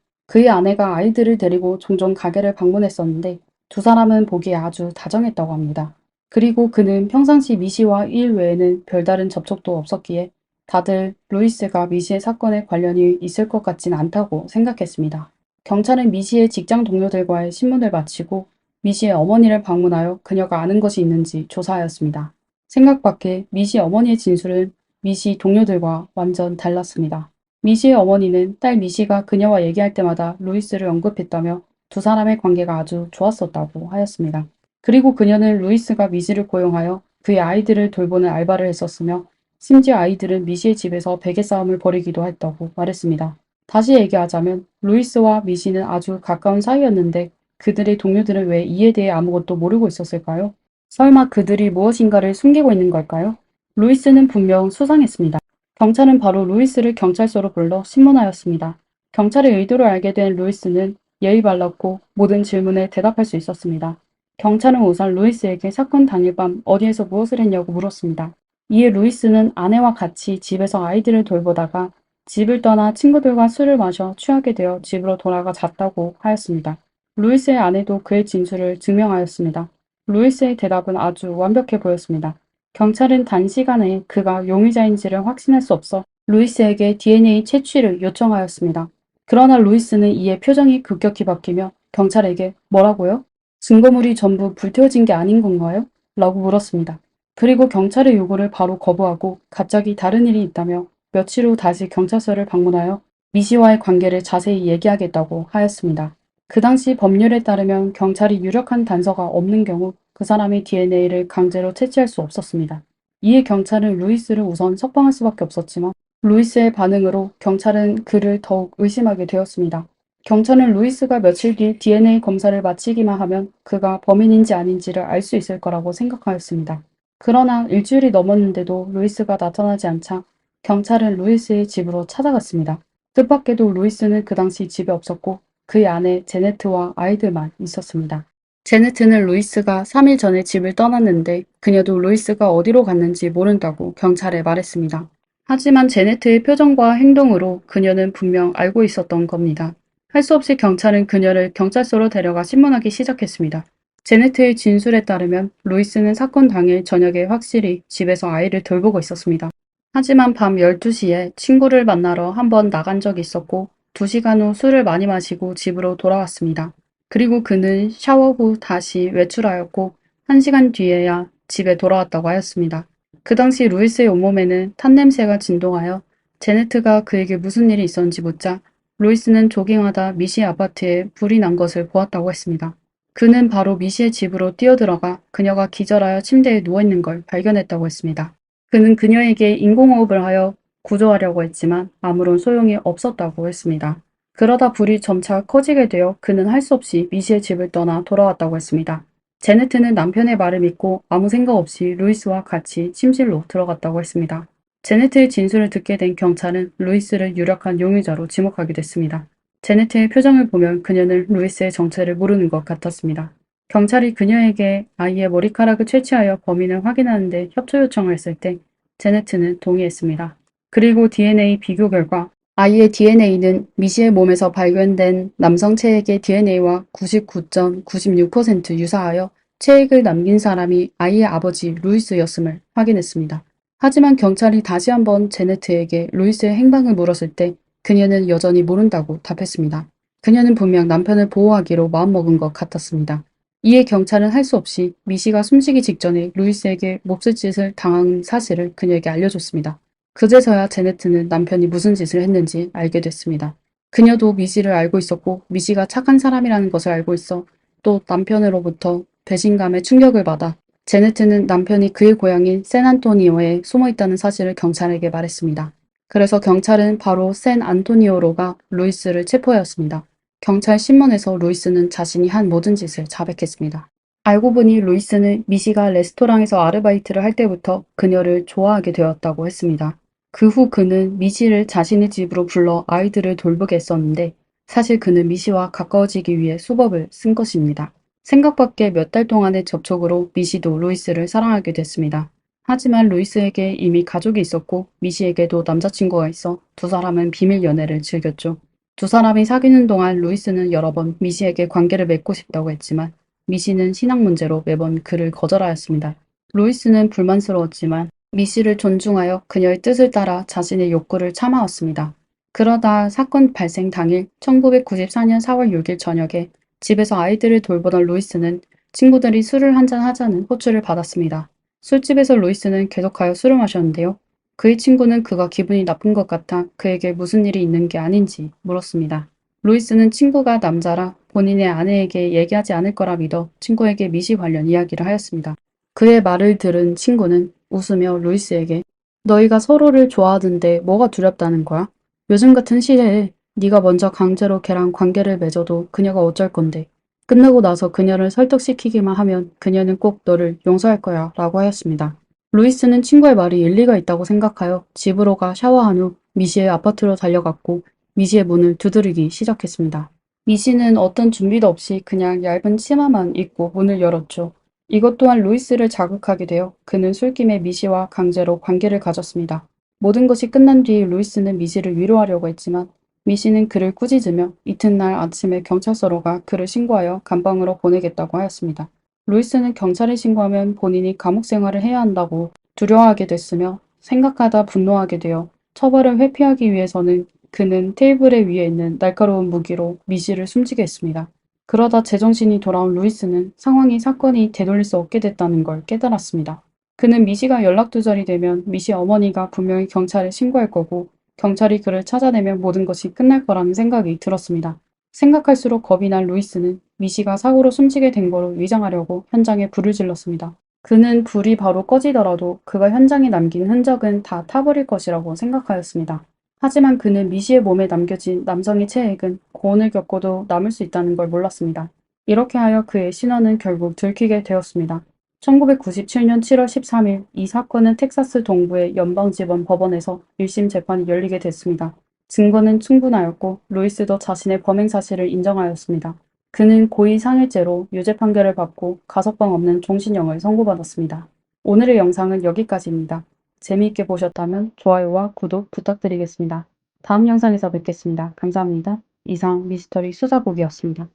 그의 아내가 아이들을 데리고 종종 가게를 방문했었는데 두 사람은 보기에 아주 다정했다고 합니다. 그리고 그는 평상시 미시와 일 외에는 별다른 접촉도 없었기에 다들 루이스가 미시의 사건에 관련이 있을 것 같진 않다고 생각했습니다. 경찰은 미시의 직장 동료들과의 신문을 마치고 미시의 어머니를 방문하여 그녀가 아는 것이 있는지 조사하였습니다. 생각 밖의 미시 어머니의 진술은 미시 동료들과 완전 달랐습니다. 미시의 어머니는 딸 미시가 그녀와 얘기할 때마다 루이스를 언급했다며 두 사람의 관계가 아주 좋았었다고 하였습니다. 그리고 그녀는 루이스가 미시를 고용하여 그의 아이들을 돌보는 알바를 했었으며 심지어 아이들은 미시의 집에서 베개 싸움을 벌이기도 했다고 말했습니다. 다시 얘기하자면 루이스와 미시는 아주 가까운 사이였는데 그들의 동료들은 왜 이에 대해 아무것도 모르고 있었을까요? 설마 그들이 무엇인가를 숨기고 있는 걸까요? 루이스는 분명 수상했습니다. 경찰은 바로 루이스를 경찰서로 불러 신문하였습니다. 경찰의 의도를 알게 된 루이스는 예의 발랐고 모든 질문에 대답할 수 있었습니다. 경찰은 우선 루이스에게 사건 당일 밤 어디에서 무엇을 했냐고 물었습니다. 이에 루이스는 아내와 같이 집에서 아이들을 돌보다가 집을 떠나 친구들과 술을 마셔 취하게 되어 집으로 돌아가 잤다고 하였습니다. 루이스의 아내도 그의 진술을 증명하였습니다. 루이스의 대답은 아주 완벽해 보였습니다. 경찰은 단시간에 그가 용의자인지를 확신할 수 없어 루이스에게 DNA 채취를 요청하였습니다. 그러나 루이스는 이에 표정이 급격히 바뀌며 경찰에게 뭐라고요? 증거물이 전부 불태워진 게 아닌 건가요? 라고 물었습니다. 그리고 경찰의 요구를 바로 거부하고 갑자기 다른 일이 있다며 며칠 후 다시 경찰서를 방문하여 미시와의 관계를 자세히 얘기하겠다고 하였습니다. 그 당시 법률에 따르면 경찰이 유력한 단서가 없는 경우 그 사람의 DNA를 강제로 채취할 수 없었습니다. 이에 경찰은 루이스를 우선 석방할 수밖에 없었지만 루이스의 반응으로 경찰은 그를 더욱 의심하게 되었습니다. 경찰은 루이스가 며칠 뒤 DNA 검사를 마치기만 하면 그가 범인인지 아닌지를 알 수 있을 거라고 생각하였습니다. 그러나 일주일이 넘었는데도 루이스가 나타나지 않자 경찰은 루이스의 집으로 찾아갔습니다. 뜻밖에도 루이스는 그 당시 집에 없었고 그의 아내 제네트와 아이들만 있었습니다. 제네트는 루이스가 3일 전에 집을 떠났는데 그녀도 루이스가 어디로 갔는지 모른다고 경찰에 말했습니다. 하지만 제네트의 표정과 행동으로 그녀는 분명 알고 있었던 겁니다. 할 수 없이 경찰은 그녀를 경찰서로 데려가 신문하기 시작했습니다. 제네트의 진술에 따르면 루이스는 사건 당일 저녁에 확실히 집에서 아이를 돌보고 있었습니다. 하지만 밤 12시에 친구를 만나러 한번 나간 적이 있었고 2시간 후 술을 많이 마시고 집으로 돌아왔습니다. 그리고 그는 샤워 후 다시 외출하였고 1시간 뒤에야 집에 돌아왔다고 하였습니다. 그 당시 루이스의 온몸에는 탄 냄새가 진동하여 제네트가 그에게 무슨 일이 있었는지 묻자 루이스는 조깅하다 미시의 아파트에 불이 난 것을 보았다고 했습니다. 그는 바로 미시의 집으로 뛰어들어가 그녀가 기절하여 침대에 누워있는 걸 발견했다고 했습니다. 그는 그녀에게 인공호흡을 하여 구조하려고 했지만 아무런 소용이 없었다고 했습니다. 그러다 불이 점차 커지게 되어 그는 할 수 없이 미시의 집을 떠나 돌아왔다고 했습니다. 제네트는 남편의 말을 믿고 아무 생각 없이 루이스와 같이 침실로 들어갔다고 했습니다. 제네트의 진술을 듣게 된 경찰은 루이스를 유력한 용의자로 지목하게 됐습니다. 제네트의 표정을 보면 그녀는 루이스의 정체를 모르는 것 같았습니다. 경찰이 그녀에게 아이의 머리카락을 채취하여 범인을 확인하는 데 협조 요청을 했을 때 제네트는 동의했습니다. 그리고 DNA 비교 결과 아이의 DNA는 미시의 몸에서 발견된 남성 체액의 DNA와 99.96% 유사하여 체액을 남긴 사람이 아이의 아버지 루이스였음을 확인했습니다. 하지만 경찰이 다시 한번 제네트에게 루이스의 행방을 물었을 때 그녀는 여전히 모른다고 답했습니다. 그녀는 분명 남편을 보호하기로 마음먹은 것 같았습니다. 이에 경찰은 할 수 없이 미시가 숨쉬기 직전에 루이스에게 몹쓸 짓을 당한 사실을 그녀에게 알려줬습니다. 그제서야 제네트는 남편이 무슨 짓을 했는지 알게 됐습니다. 그녀도 미시를 알고 있었고 미시가 착한 사람이라는 것을 알고 있어 또 남편으로부터 배신감에 충격을 받아 제네트는 남편이 그의 고향인 샌안토니오에 숨어있다는 사실을 경찰에게 말했습니다. 그래서 경찰은 바로 샌안토니오로 가 루이스를 체포하였습니다. 경찰 신문에서 루이스는 자신이 한 모든 짓을 자백했습니다. 알고 보니 루이스는 미시가 레스토랑에서 아르바이트를 할 때부터 그녀를 좋아하게 되었다고 했습니다. 그 후 그는 미시를 자신의 집으로 불러 아이들을 돌보게 했었는데 사실 그는 미시와 가까워지기 위해 수법을 쓴 것입니다. 생각 밖의 몇 달 동안의 접촉으로 미시도 루이스를 사랑하게 됐습니다. 하지만 루이스에게 이미 가족이 있었고 미시에게도 남자친구가 있어 두 사람은 비밀 연애를 즐겼죠. 두 사람이 사귀는 동안 루이스는 여러 번 미시에게 관계를 맺고 싶다고 했지만 미시는 신앙 문제로 매번 그를 거절하였습니다. 루이스는 불만스러웠지만 미시를 존중하여 그녀의 뜻을 따라 자신의 욕구를 참아왔습니다. 그러다 사건 발생 당일 1994년 4월 6일 저녁에 집에서 아이들을 돌보던 루이스는 친구들이 술을 한잔 하자는 호출을 받았습니다. 술집에서 루이스는 계속하여 술을 마셨는데요. 그의 친구는 그가 기분이 나쁜 것 같아 그에게 무슨 일이 있는 게 아닌지 물었습니다. 루이스는 친구가 남자라 본인의 아내에게 얘기하지 않을 거라 믿어 친구에게 미시 관련 이야기를 하였습니다. 그의 말을 들은 친구는 웃으며 루이스에게 너희가 서로를 좋아하던데 뭐가 두렵다는 거야? 요즘 같은 시대에 네가 먼저 강제로 걔랑 관계를 맺어도 그녀가 어쩔 건데 끝나고 나서 그녀를 설득시키기만 하면 그녀는 꼭 너를 용서할 거야 라고 하였습니다. 루이스는 친구의 말이 일리가 있다고 생각하여 집으로 가 샤워한 후 미시의 아파트로 달려갔고 미시의 문을 두드리기 시작했습니다. 미시는 어떤 준비도 없이 그냥 얇은 치마만 입고 문을 열었죠. 이것 또한 루이스를 자극하게 되어 그는 술김에 미시와 강제로 관계를 가졌습니다. 모든 것이 끝난 뒤 루이스는 미시를 위로하려고 했지만 미시는 그를 꾸짖으며 이튿날 아침에 경찰서로 가 그를 신고하여 감방으로 보내겠다고 하였습니다. 루이스는 경찰에 신고하면 본인이 감옥 생활을 해야 한다고 두려워하게 됐으며 생각하다 분노하게 되어 처벌을 회피하기 위해서는 그는 테이블에 위에 있는 날카로운 무기로 미시를 숨지게 했습니다. 그러다 제정신이 돌아온 루이스는 상황이 사건이 되돌릴 수 없게 됐다는 걸 깨달았습니다. 그는 미시가 연락두절이 되면 미시 어머니가 분명히 경찰에 신고할 거고 경찰이 그를 찾아내면 모든 것이 끝날 거라는 생각이 들었습니다. 생각할수록 겁이 난 루이스는 미시가 사고로 숨지게 된 거로 위장하려고 현장에 불을 질렀습니다. 그는 불이 바로 꺼지더라도 그가 현장에 남긴 흔적은 다 타버릴 것이라고 생각하였습니다. 하지만 그는 미시의 몸에 남겨진 남성의 체액은 고온을 겪고도 남을 수 있다는 걸 몰랐습니다. 이렇게 하여 그의 신원은 결국 들키게 되었습니다. 1997년 7월 13일 이 사건은 텍사스 동부의 연방지법 법원에서 1심 재판이 열리게 됐습니다. 증거는 충분하였고 루이스도 자신의 범행 사실을 인정하였습니다. 그는 고의 상해죄로 유죄 판결을 받고 가석방 없는 종신형을 선고받았습니다. 오늘의 영상은 여기까지입니다. 재미있게 보셨다면 좋아요와 구독 부탁드리겠습니다. 다음 영상에서 뵙겠습니다. 감사합니다. 이상 미스터리 수사국이었습니다.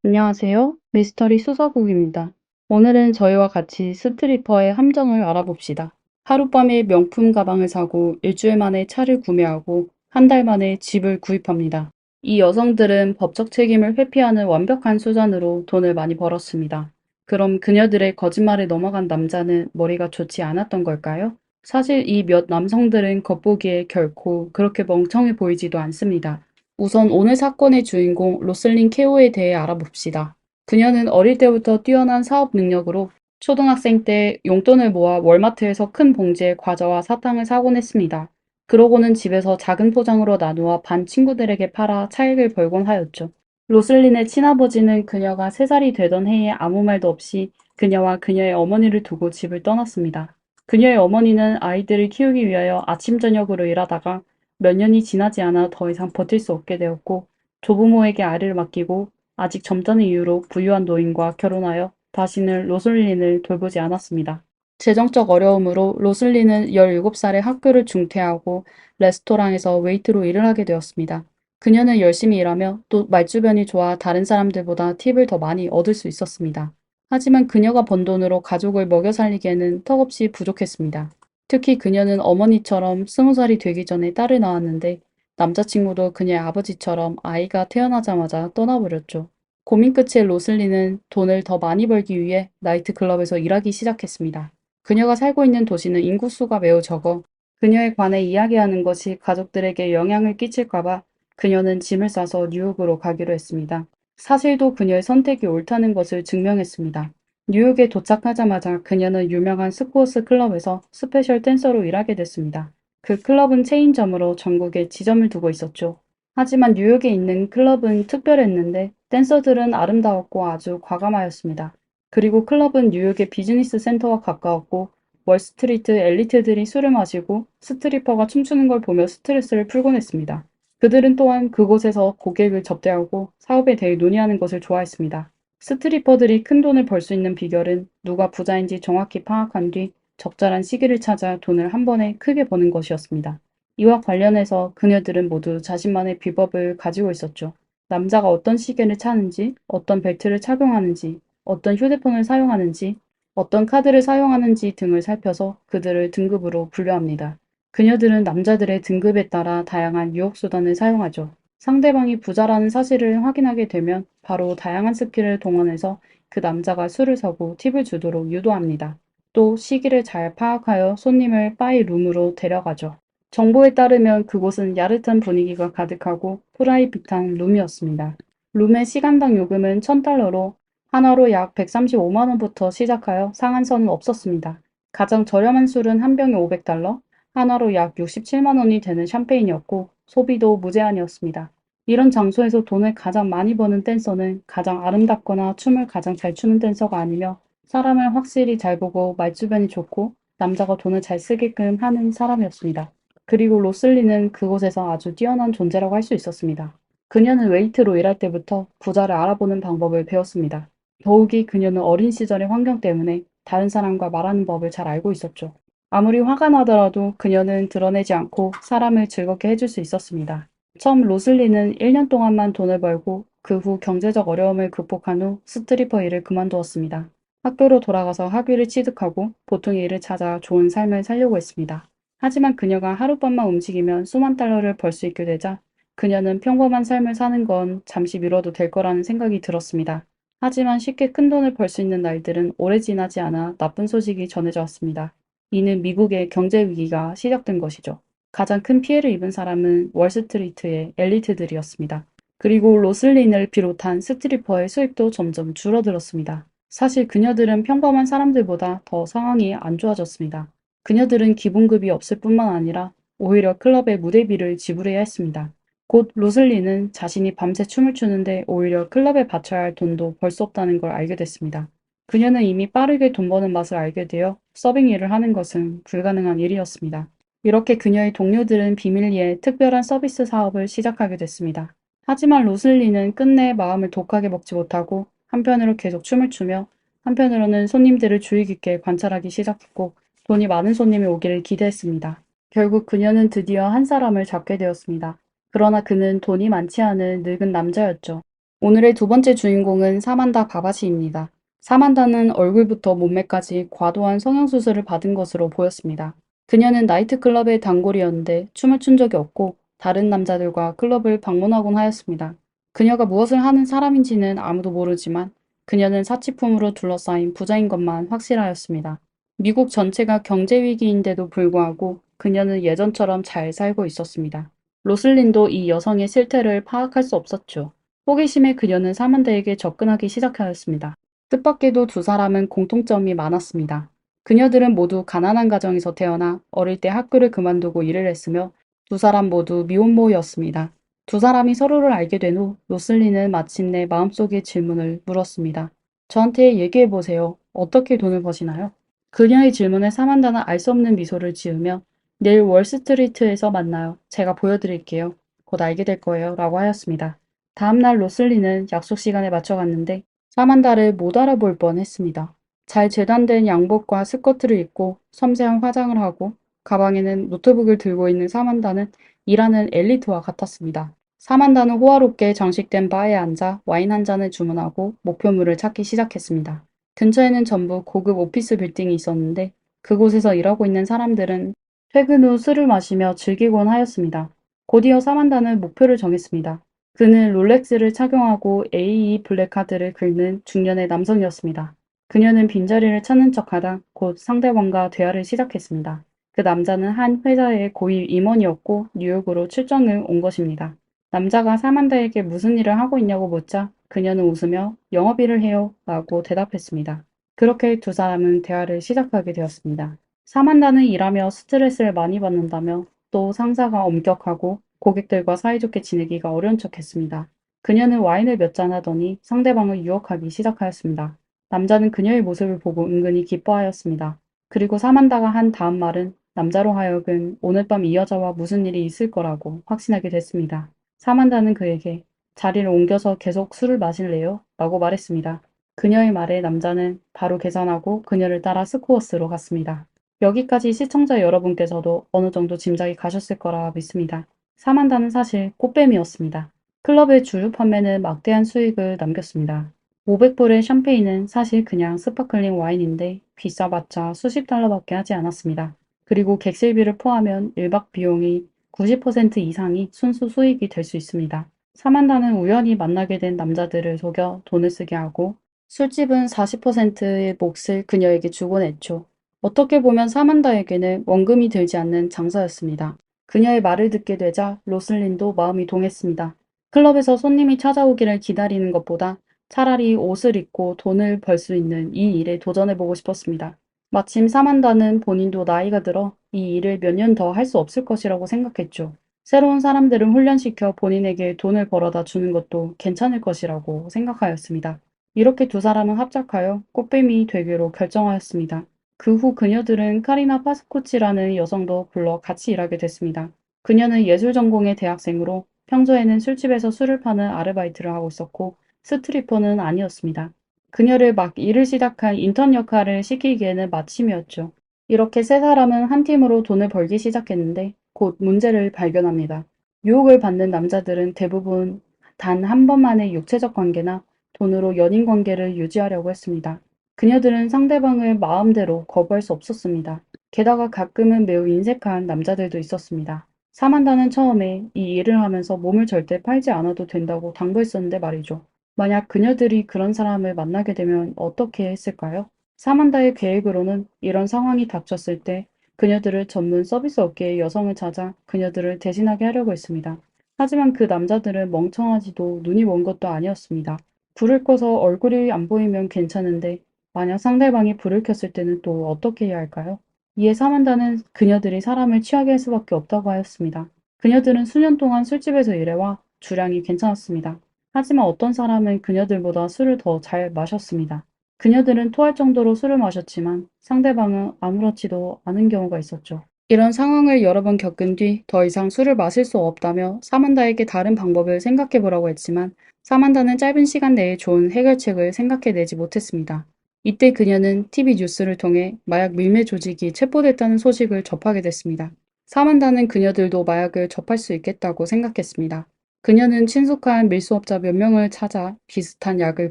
안녕하세요. 미스터리 수사국입니다. 오늘은 저희와 같이 스트리퍼의 함정을 알아봅시다. 하룻밤에 명품 가방을 사고 일주일 만에 차를 구매하고 한 달 만에 집을 구입합니다. 이 여성들은 법적 책임을 회피하는 완벽한 수단으로 돈을 많이 벌었습니다. 그럼 그녀들의 거짓말에 넘어간 남자는 머리가 좋지 않았던 걸까요? 사실 이 몇 남성들은 겉보기에 결코 그렇게 멍청해 보이지도 않습니다. 우선 오늘 사건의 주인공 로슬린 케오에 대해 알아봅시다. 그녀는 어릴 때부터 뛰어난 사업 능력으로 초등학생 때 용돈을 모아 월마트에서 큰 봉지에 과자와 사탕을 사곤 했습니다. 그러고는 집에서 작은 포장으로 나누어 반 친구들에게 팔아 차익을 벌곤 하였죠. 로슬린의 친아버지는 그녀가 3살이 되던 해에 아무 말도 없이 그녀와 그녀의 어머니를 두고 집을 떠났습니다. 그녀의 어머니는 아이들을 키우기 위하여 아침 저녁으로 일하다가 몇 년이 지나지 않아 더 이상 버틸 수 없게 되었고 조부모에게 아이를 맡기고 아직 젊다는 이유로 부유한 노인과 결혼하여 다시는 로슬린을 돌보지 않았습니다. 재정적 어려움으로 로슬린은 17살에 학교를 중퇴하고 레스토랑에서 웨이트로 일을 하게 되었습니다. 그녀는 열심히 일하며 또 말주변이 좋아 다른 사람들보다 팁을 더 많이 얻을 수 있었습니다. 하지만 그녀가 번 돈으로 가족을 먹여 살리기에는 턱없이 부족했습니다. 특히 그녀는 어머니처럼 20살이 되기 전에 딸을 낳았는데 남자친구도 그녀의 아버지처럼 아이가 태어나자마자 떠나버렸죠. 고민 끝에 로슬리는 돈을 더 많이 벌기 위해 나이트클럽에서 일하기 시작했습니다. 그녀가 살고 있는 도시는 인구수가 매우 적어 그녀에 관해 이야기하는 것이 가족들에게 영향을 끼칠까봐 그녀는 짐을 싸서 뉴욕으로 가기로 했습니다. 사실도 그녀의 선택이 옳다는 것을 증명했습니다. 뉴욕에 도착하자마자 그녀는 유명한 스포츠 클럽에서 스페셜 댄서로 일하게 됐습니다. 그 클럽은 체인점으로 전국에 지점을 두고 있었죠. 하지만 뉴욕에 있는 클럽은 특별했는데 댄서들은 아름다웠고 아주 과감하였습니다. 그리고 클럽은 뉴욕의 비즈니스 센터와 가까웠고 월스트리트 엘리트들이 술을 마시고 스트리퍼가 춤추는 걸 보며 스트레스를 풀곤 했습니다. 그들은 또한 그곳에서 고객을 접대하고 사업에 대해 논의하는 것을 좋아했습니다. 스트리퍼들이 큰 돈을 벌 수 있는 비결은 누가 부자인지 정확히 파악한 뒤 적절한 시기를 찾아 돈을 한 번에 크게 버는 것이었습니다. 이와 관련해서 그녀들은 모두 자신만의 비법을 가지고 있었죠. 남자가 어떤 시계를 차는지, 어떤 벨트를 착용하는지, 어떤 휴대폰을 사용하는지, 어떤 카드를 사용하는지 등을 살펴서 그들을 등급으로 분류합니다. 그녀들은 남자들의 등급에 따라 다양한 유혹수단을 사용하죠. 상대방이 부자라는 사실을 확인하게 되면 바로 다양한 스킬을 동원해서 그 남자가 술을 사고 팁을 주도록 유도합니다. 또 시기를 잘 파악하여 손님을 바이 룸으로 데려가죠. 정보에 따르면 그곳은 야릇한 분위기가 가득하고 프라이빗한 룸이었습니다. 룸의 시간당 요금은 $1,000로 하나로 약 135만 원부터 시작하여 상한선은 없었습니다. 가장 저렴한 술은 한 병에 $500, 하나로 약 67만 원이 되는 샴페인이었고 소비도 무제한이었습니다. 이런 장소에서 돈을 가장 많이 버는 댄서는 가장 아름답거나 춤을 가장 잘 추는 댄서가 아니며 사람을 확실히 잘 보고 말주변이 좋고 남자가 돈을 잘 쓰게끔 하는 사람이었습니다. 그리고 로슬리는 그곳에서 아주 뛰어난 존재라고 할 수 있었습니다. 그녀는 웨이트로 일할 때부터 부자를 알아보는 방법을 배웠습니다. 더욱이 그녀는 어린 시절의 환경 때문에 다른 사람과 말하는 법을 잘 알고 있었죠. 아무리 화가 나더라도 그녀는 드러내지 않고 사람을 즐겁게 해줄 수 있었습니다. 처음 로슬리는 1년 동안만 돈을 벌고 그 후 경제적 어려움을 극복한 후 스트리퍼 일을 그만두었습니다. 학교로 돌아가서 학위를 취득하고 보통의 일을 찾아 좋은 삶을 살려고 했습니다. 하지만 그녀가 하룻밤만 움직이면 수만 달러를 벌 수 있게 되자 그녀는 평범한 삶을 사는 건 잠시 미뤄도 될 거라는 생각이 들었습니다. 하지만 쉽게 큰 돈을 벌 수 있는 날들은 오래 지나지 않아 나쁜 소식이 전해져 왔습니다. 이는 미국의 경제 위기가 시작된 것이죠. 가장 큰 피해를 입은 사람은 월스트리트의 엘리트들이었습니다. 그리고 로슬린을 비롯한 스트리퍼의 수입도 점점 줄어들었습니다. 사실 그녀들은 평범한 사람들보다 더 상황이 안 좋아졌습니다. 그녀들은 기본급이 없을 뿐만 아니라 오히려 클럽의 무대비를 지불해야 했습니다. 곧 로슬리는 자신이 밤새 춤을 추는데 오히려 클럽에 바쳐야 할 돈도 벌 수 없다는 걸 알게 됐습니다. 그녀는 이미 빠르게 돈 버는 맛을 알게 되어 서빙 일을 하는 것은 불가능한 일이었습니다. 이렇게 그녀의 동료들은 비밀리에 특별한 서비스 사업을 시작하게 됐습니다. 하지만 로슬리는 끝내 마음을 독하게 먹지 못하고 한편으로 계속 춤을 추며 한편으로는 손님들을 주의 깊게 관찰하기 시작했고 돈이 많은 손님이 오기를 기대했습니다. 결국 그녀는 드디어 한 사람을 잡게 되었습니다. 그러나 그는 돈이 많지 않은 늙은 남자였죠. 오늘의 두 번째 주인공은 사만다 바바시입니다. 사만다는 얼굴부터 몸매까지 과도한 성형수술을 받은 것으로 보였습니다. 그녀는 나이트클럽의 단골이었는데 춤을 춘 적이 없고 다른 남자들과 클럽을 방문하곤 하였습니다. 그녀가 무엇을 하는 사람인지는 아무도 모르지만 그녀는 사치품으로 둘러싸인 부자인 것만 확실하였습니다. 미국 전체가 경제 위기인데도 불구하고 그녀는 예전처럼 잘 살고 있었습니다. 로슬린도 이 여성의 실태를 파악할 수 없었죠. 호기심에 그녀는 사만다에게 접근하기 시작하였습니다. 뜻밖에도 두 사람은 공통점이 많았습니다. 그녀들은 모두 가난한 가정에서 태어나 어릴 때 학교를 그만두고 일을 했으며 두 사람 모두 미혼모였습니다. 두 사람이 서로를 알게 된 후 로슬리는 마침내 마음속의 질문을 물었습니다. 저한테 얘기해보세요. 어떻게 돈을 버시나요? 그녀의 질문에 사만다는 알 수 없는 미소를 지으며 내일 월스트리트에서 만나요. 제가 보여드릴게요. 곧 알게 될 거예요. 라고 하였습니다. 다음날 로슬리는 약속 시간에 맞춰 갔는데 사만다를 못 알아볼 뻔했습니다. 잘 재단된 양복과 스커트를 입고 섬세한 화장을 하고 가방에는 노트북을 들고 있는 사만다는 일하는 엘리트와 같았습니다. 사만다는 호화롭게 장식된 바에 앉아 와인 한 잔을 주문하고 목표물을 찾기 시작했습니다. 근처에는 전부 고급 오피스 빌딩이 있었는데 그곳에서 일하고 있는 사람들은 퇴근 후 술을 마시며 즐기곤 하였습니다. 곧이어 사만다는 목표를 정했습니다. 그는 롤렉스를 착용하고 AE 블랙카드를 긁는 중년의 남성이었습니다. 그녀는 빈자리를 찾는 척하다 곧 상대방과 대화를 시작했습니다. 그 남자는 한 회사의 고위 임원이었고 뉴욕으로 출장을 온 것입니다. 남자가 사만다에게 무슨 일을 하고 있냐고 묻자 그녀는 웃으며 영업일을 해요 라고 대답했습니다. 그렇게 두 사람은 대화를 시작하게 되었습니다. 사만다는 일하며 스트레스를 많이 받는다며 또 상사가 엄격하고 고객들과 사이좋게 지내기가 어려운 척했습니다. 그녀는 와인을 몇 잔 하더니 상대방을 유혹하기 시작하였습니다. 남자는 그녀의 모습을 보고 은근히 기뻐하였습니다. 그리고 사만다가 한 다음 말은 남자로 하여금 오늘 밤 이 여자와 무슨 일이 있을 거라고 확신하게 됐습니다. 사만다는 그에게 자리를 옮겨서 계속 술을 마실래요? 라고 말했습니다. 그녀의 말에 남자는 바로 계산하고 그녀를 따라 스코어스로 갔습니다. 여기까지 시청자 여러분께서도 어느 정도 짐작이 가셨을 거라 믿습니다. 사만다는 사실 꽃뱀이었습니다. 클럽의 주류 판매는 막대한 수익을 남겼습니다. 500불의 샴페인은 사실 그냥 스파클링 와인인데 비싸봤자 수십 달러밖에 하지 않았습니다. 그리고 객실비를 포함하면 1박 비용이 90% 이상이 순수 수익이 될 수 있습니다. 사만다는 우연히 만나게 된 남자들을 속여 돈을 쓰게 하고 술집은 40%의 몫을 그녀에게 주곤 했죠. 어떻게 보면 사만다에게는 원금이 들지 않는 장사였습니다. 그녀의 말을 듣게 되자 로슬린도 마음이 동했습니다. 클럽에서 손님이 찾아오기를 기다리는 것보다 차라리 옷을 입고 돈을 벌 수 있는 이 일에 도전해보고 싶었습니다. 마침 사만다는 본인도 나이가 들어 이 일을 몇 년 더 할 수 없을 것이라고 생각했죠. 새로운 사람들을 훈련시켜 본인에게 돈을 벌어다 주는 것도 괜찮을 것이라고 생각하였습니다. 이렇게 두 사람은 합작하여 꽃뱀이 되기로 결정하였습니다. 그 후 그녀들은 카리나 파스코치라는 여성도 불러 같이 일하게 됐습니다. 그녀는 예술 전공의 대학생으로 평소에는 술집에서 술을 파는 아르바이트를 하고 있었고 스트리퍼는 아니었습니다. 그녀를 막 일을 시작한 인턴 역할을 시키기에는 마침이었죠. 이렇게 세 사람은 한 팀으로 돈을 벌기 시작했는데 곧 문제를 발견합니다. 유혹을 받는 남자들은 대부분 단 한 번만의 육체적 관계나 돈으로 연인 관계를 유지하려고 했습니다. 그녀들은 상대방을 마음대로 거부할 수 없었습니다. 게다가 가끔은 매우 인색한 남자들도 있었습니다. 사만다는 처음에 이 일을 하면서 몸을 절대 팔지 않아도 된다고 당부했었는데 말이죠. 만약 그녀들이 그런 사람을 만나게 되면 어떻게 했을까요? 사만다의 계획으로는 이런 상황이 닥쳤을 때 그녀들을 전문 서비스 업계의 여성을 찾아 그녀들을 대신하게 하려고 했습니다. 하지만 그 남자들은 멍청하지도 눈이 먼 것도 아니었습니다. 불을 꺼서 얼굴이 안 보이면 괜찮은데 만약 상대방이 불을 켰을 때는 또 어떻게 해야 할까요? 이에 사만다는 그녀들이 사람을 취하게 할 수밖에 없다고 하였습니다. 그녀들은 수년 동안 술집에서 일해와 주량이 괜찮았습니다. 하지만 어떤 사람은 그녀들보다 술을 더 잘 마셨습니다. 그녀들은 토할 정도로 술을 마셨지만 상대방은 아무렇지도 않은 경우가 있었죠. 이런 상황을 여러 번 겪은 뒤 더 이상 술을 마실 수 없다며 사만다에게 다른 방법을 생각해 보라고 했지만 사만다는 짧은 시간 내에 좋은 해결책을 생각해내지 못했습니다. 이때 그녀는 TV 뉴스를 통해 마약 밀매 조직이 체포됐다는 소식을 접하게 됐습니다. 사만다는 그녀들도 마약을 접할 수 있겠다고 생각했습니다. 그녀는 친숙한 밀수업자 몇 명을 찾아 비슷한 약을